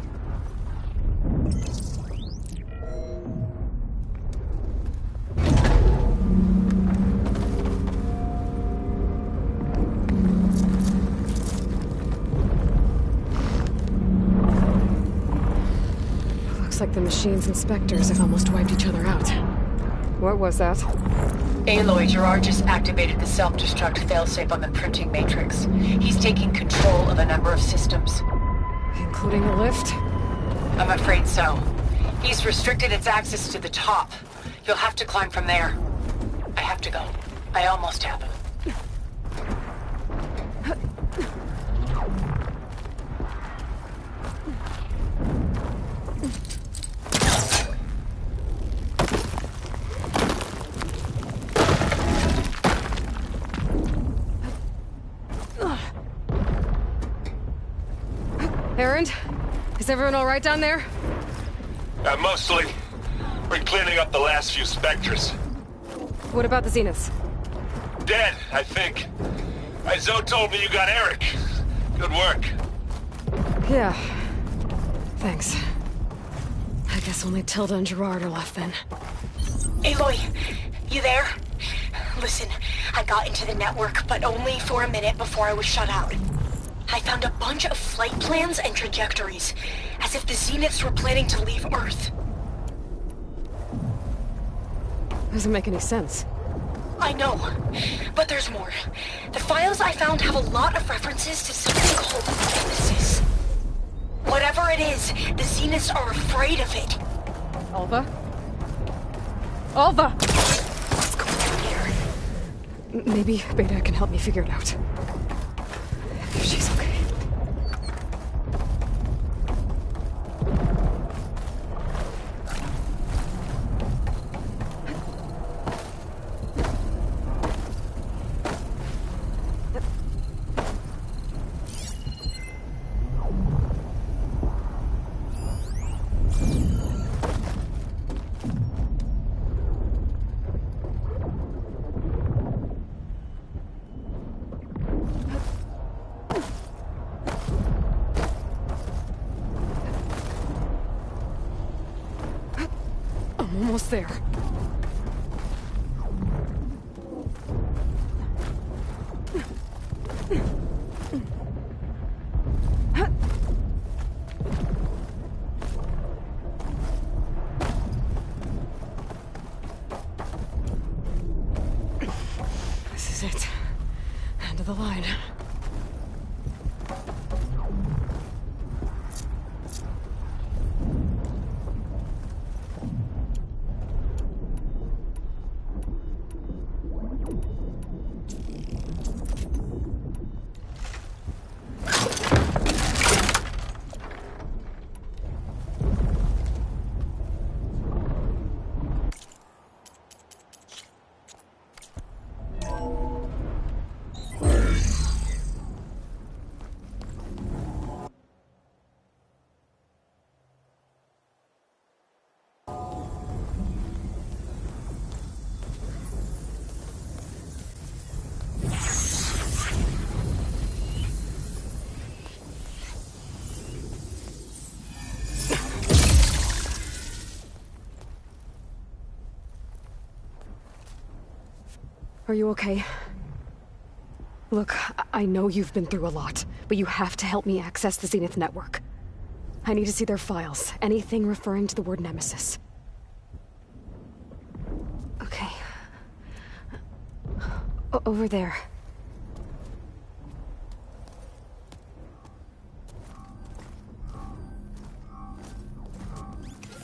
D: Looks like the machine's inspectors have almost wiped each other out. What was that?
N: Aloy, Gerard just activated the self-destruct failsafe on the printing matrix. He's taking control of a number of systems.
D: Including the lift?
N: I'm afraid so. He's restricted its access to the top. You'll have to climb from there. I have to go. I almost have him.
D: Erend, is everyone all right down there?
P: Mostly. We're cleaning up the last few specters.
D: What about the Zeniths?
P: Dead, I think. Zoe told me you got Eric. Good work.
D: Yeah. Thanks. I guess only Tilda and Gerard are left then.
Q: Aloy, you there? Listen, I got into the network, but only for a minute before I was shut out. I found a bunch of flight plans and trajectories, as if the Zeniths were planning to leave Earth.
D: Doesn't make any sense.
Q: I know, but there's more. The files I found have a lot of references to something called Nemesis. Whatever it is, the Zeniths are afraid of it.
D: Alva? Alva! What's going on here? Maybe Beta can help me figure it out. If she's okay. Almost there. This is it. End of the line. Are you okay? Look, I know you've been through a lot, but you have to help me access the Zenith network. I need to see their files, anything referring to the word Nemesis. Okay. Over there.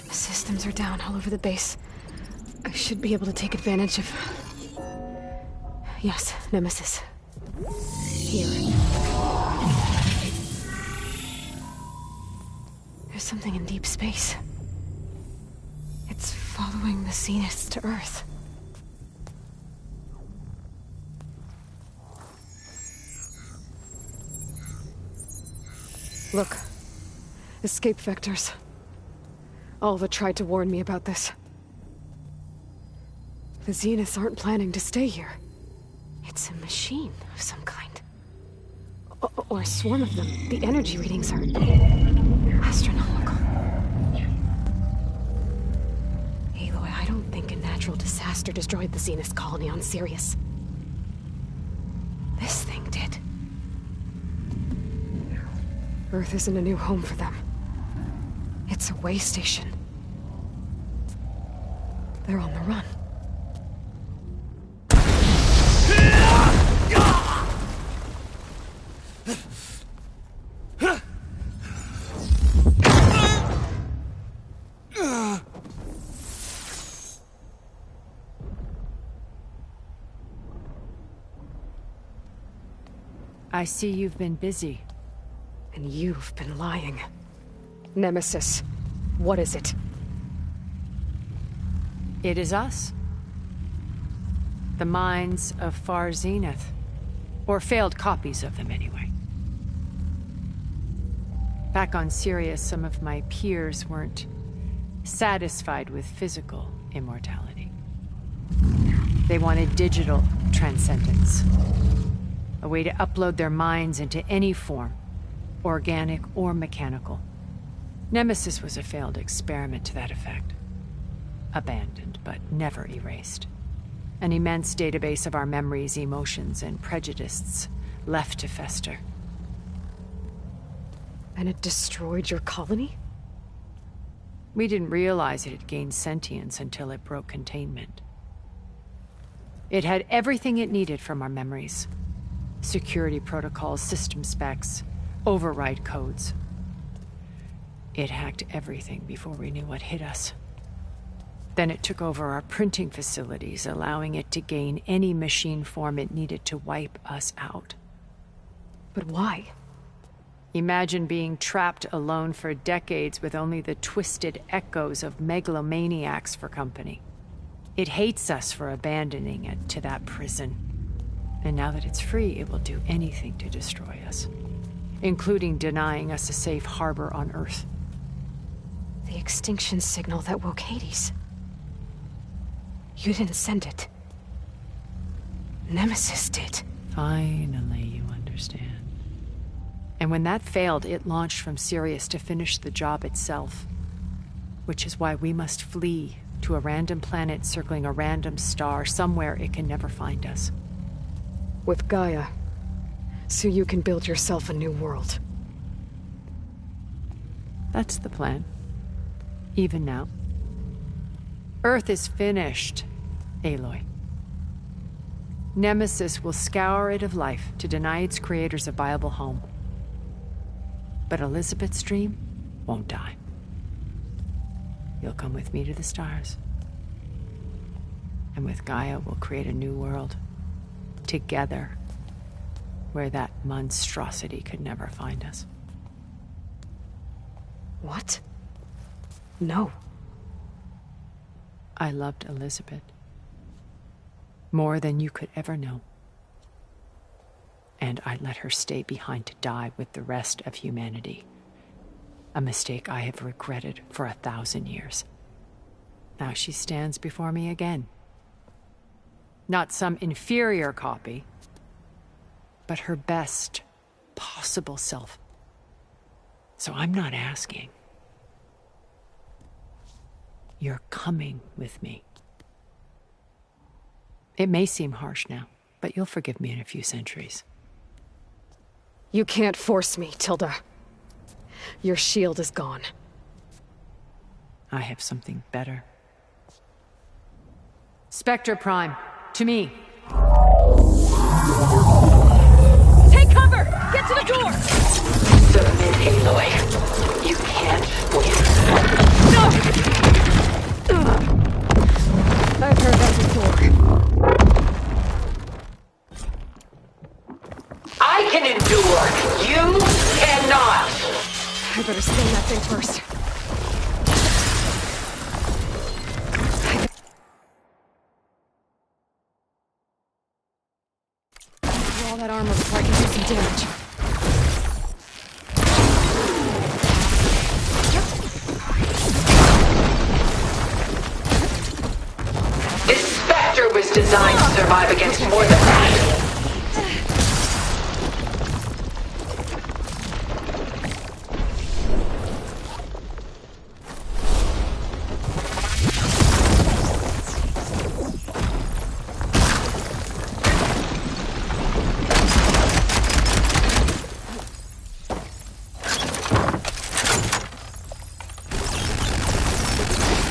D: The systems are down all over the base. I should be able to take advantage of... Yes, Nemesis. Here. There's something in deep space. It's following the Zeniths to Earth. Look. Escape vectors. Alva tried to warn me about this. The Zeniths aren't planning to stay here. It's a machine of some kind. Or a swarm of them. The energy readings are... astronomical. Aloy, I don't think a natural disaster destroyed the Zenith colony on Sirius. This thing did. Earth isn't a new home for them. It's a way station. They're on the run.
O: I see you've been busy.
D: And you've been lying. Nemesis, what is it?
O: It is us. The minds of Far Zenith. Or failed copies of them, anyway. Back on Sirius, some of my peers weren't satisfied with physical immortality. They wanted digital transcendence. A way to upload their minds into any form, organic or mechanical. Nemesis was a failed experiment to that effect. Abandoned, but never erased. An immense database of our memories, emotions, and prejudices left to fester.
D: And it destroyed your colony?
O: We didn't realize it had gained sentience until it broke containment. It had everything it needed from our memories. Security protocols, system specs, override codes. It hacked everything before we knew what hit us. Then it took over our printing facilities, allowing it to gain any machine form it needed to wipe us out.
D: But why?
O: Imagine being trapped alone for decades with only the twisted echoes of megalomaniacs for company. It hates us for abandoning it to that prison. And now that it's free, it will do anything to destroy us, including denying us a safe harbor on Earth.
D: The extinction signal that woke Hades. You didn't send it. Nemesis did.
O: Finally, you understand. And when that failed, it launched from Sirius to finish the job itself. Which is why we must flee to a random planet circling a random star, somewhere it can never find us.
D: With Gaia. So you can build yourself a new world.
O: That's the plan. Even now. Earth is finished, Aloy. Nemesis will scour it of life to deny its creators a viable home. But Elizabeth's dream won't die. You'll come with me to the stars. And with Gaia, we'll create a new world. Together. Where that monstrosity could never find us.
D: What? No.
O: I loved Elizabeth. More than you could ever know. And I let her stay behind to die with the rest of humanity. A mistake I have regretted for 1,000 years. Now she stands before me again. Not some inferior copy, but her best possible self. So I'm not asking. You're coming with me. It may seem harsh now, but you'll forgive me in a few centuries.
D: You can't force me, Tilda. Your shield is gone.
O: I have something better. Spectre Prime, to me.
D: Take cover! Get to the door!
N: Submit, Aloy. You can't win.
D: No! I've heard that before.
N: I can endure. You cannot.
D: I better scan that thing first. All that armor before I can do some damage.
N: This Spectre was designed to survive against more than that.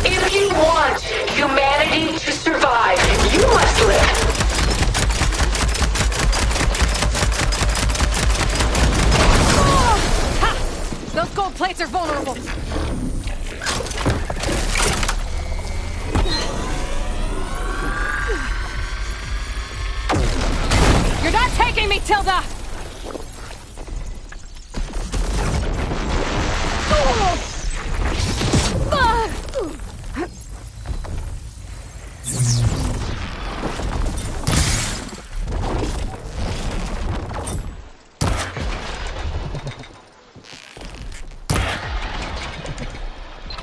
N: If you want humanity to survive, you must live.
D: Ha! Those gold plates are vulnerable. You're not taking me, Tilda!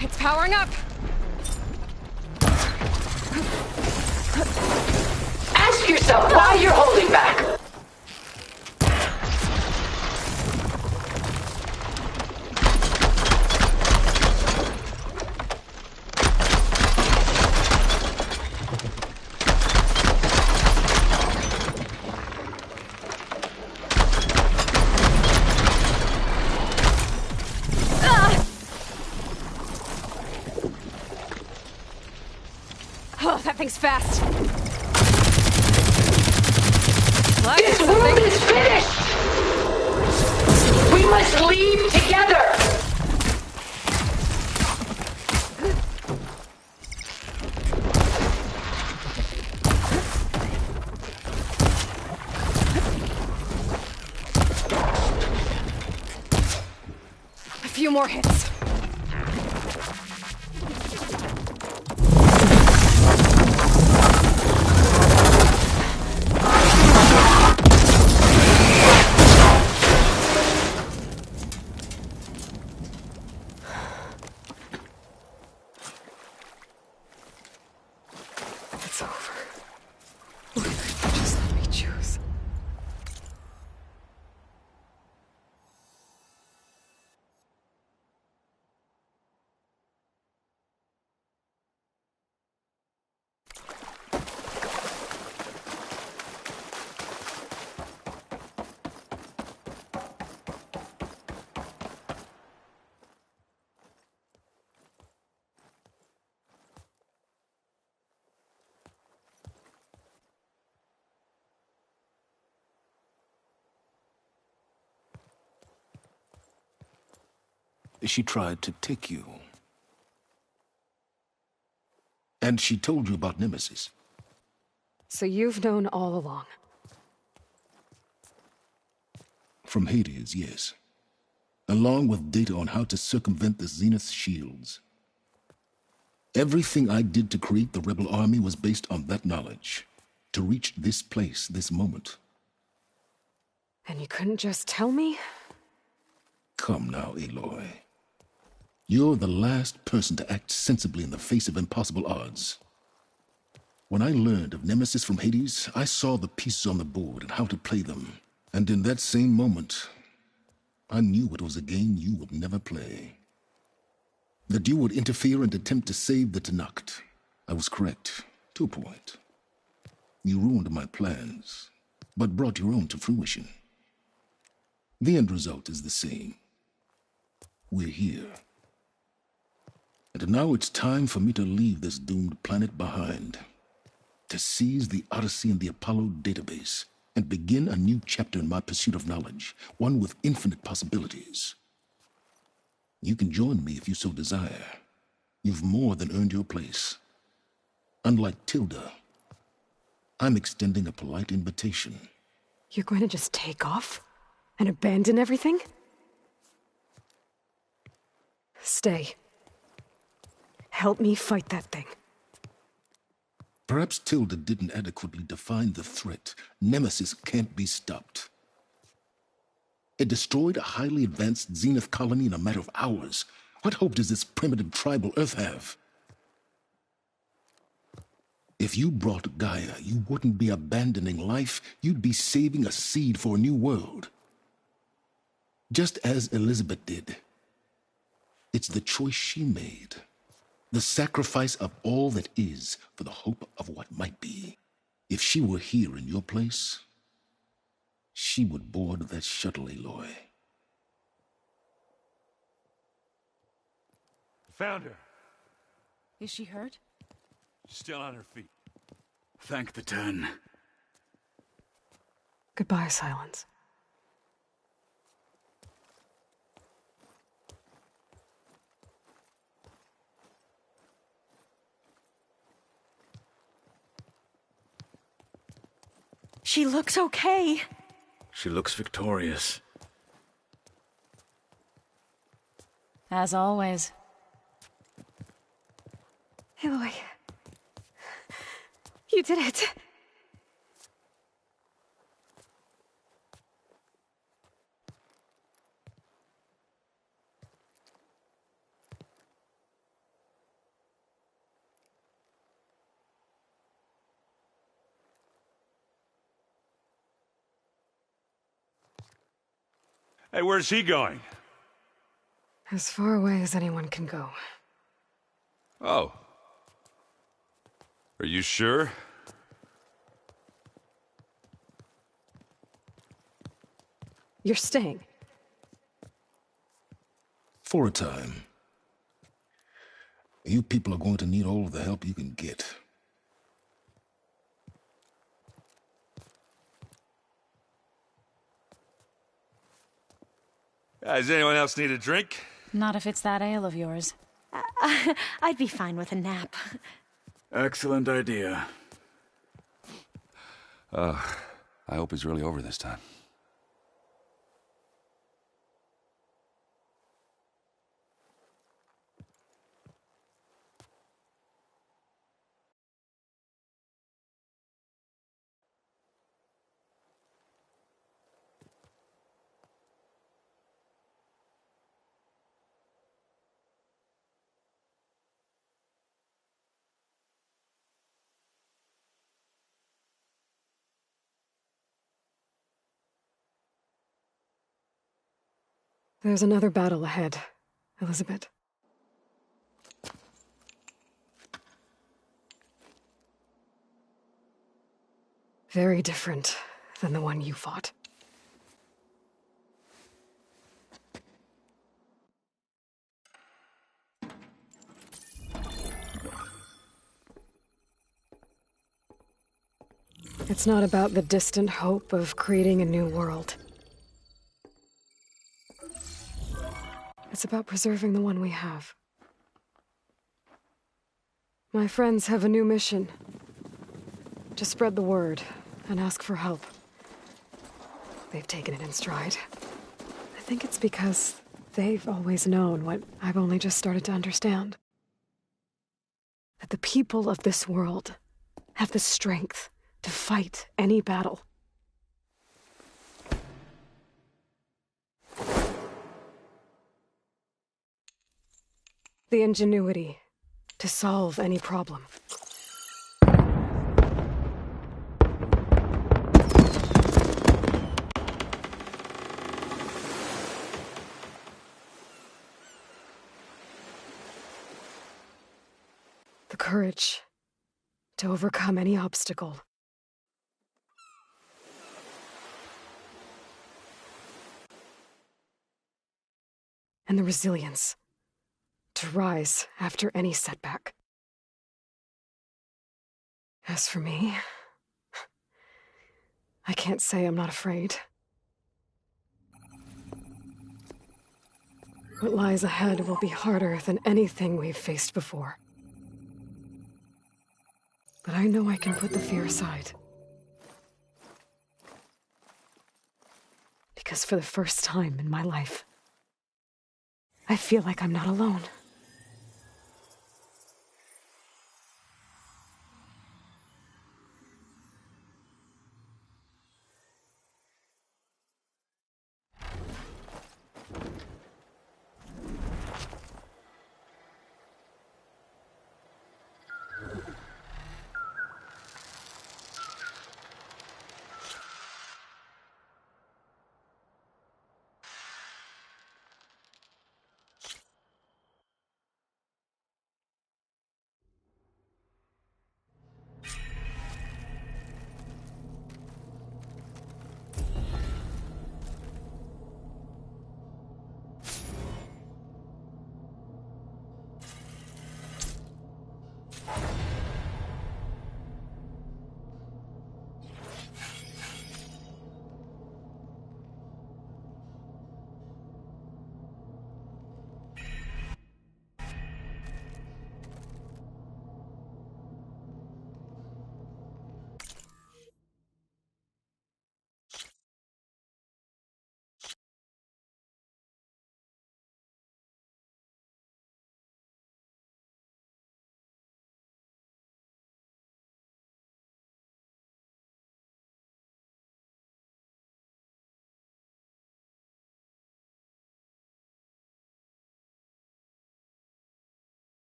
D: It's powering up!
N: Ask yourself why you're holding back.
D: Oh, that thing's fast.
N: This world is finished! We must leave together!
D: A few more hits. It's over. Just let me choose.
K: She tried to take you. And she told you about Nemesis.
D: So you've known all along.
K: From Hades, yes. Along with data on how to circumvent the Zenith shields. Everything I did to create the rebel army was based on that knowledge. To reach this place, this moment.
D: And you couldn't just tell me?
K: Come now, Aloy. You're the last person to act sensibly in the face of impossible odds. When I learned of Nemesis from Hades, I saw the pieces on the board and how to play them. And in that same moment, I knew it was a game you would never play. That you would interfere and attempt to save the Tenakth. I was correct, to a point. You ruined my plans, but brought your own to fruition. The end result is the same. We're here. And now it's time for me to leave this doomed planet behind. To seize the Odyssey and the Apollo database, and begin a new chapter in my pursuit of knowledge, one with infinite possibilities. You can join me if you so desire. You've more than earned your place. Unlike Tilda, I'm extending a polite invitation.
D: You're going to just take off? And abandon everything? Stay. Help me fight that thing.
K: Perhaps Tilda didn't adequately define the threat. Nemesis can't be stopped. It destroyed a highly advanced Zenith colony in a matter of hours. What hope does this primitive tribal Earth have? If you brought Gaia, you wouldn't be abandoning life. You'd be saving a seed for a new world. Just as Elizabeth did. It's the choice she made. The sacrifice of all that is for the hope of what might be. If she were here in your place, she would board that shuttle, Aloy.
B: Found her.
F: Is she hurt?
B: Still on her feet.
J: Thank the Ten.
D: Goodbye, Silence.
Q: She looks okay.
J: She looks victorious.
F: As always.
D: Aloy. You did it.
B: Hey, where's he going?
D: As far away as anyone can go.
B: Oh. Are you sure?
D: You're staying.
K: For a time. You people are going to need all of the help you can get.
B: Does anyone else need a drink?
L: Not if it's that ale of yours.
Q: I'd be fine with a nap.
A: Excellent idea. I hope it's really over this time.
D: There's another battle ahead, Elizabeth. Very different than the one you fought. It's not about the distant hope of creating a new world. It's about preserving the one we have. My friends have a new mission. To spread the word and ask for help. They've taken it in stride. I think it's because they've always known what I've only just started to understand. That the people of this world have the strength to fight any battle. The ingenuity to solve any problem. The courage to overcome any obstacle. And the resilience to rise after any setback. As for me, I can't say I'm not afraid. What lies ahead will be harder than anything we've faced before. But I know I can put the fear aside. Because for the first time in my life, I feel like I'm not alone.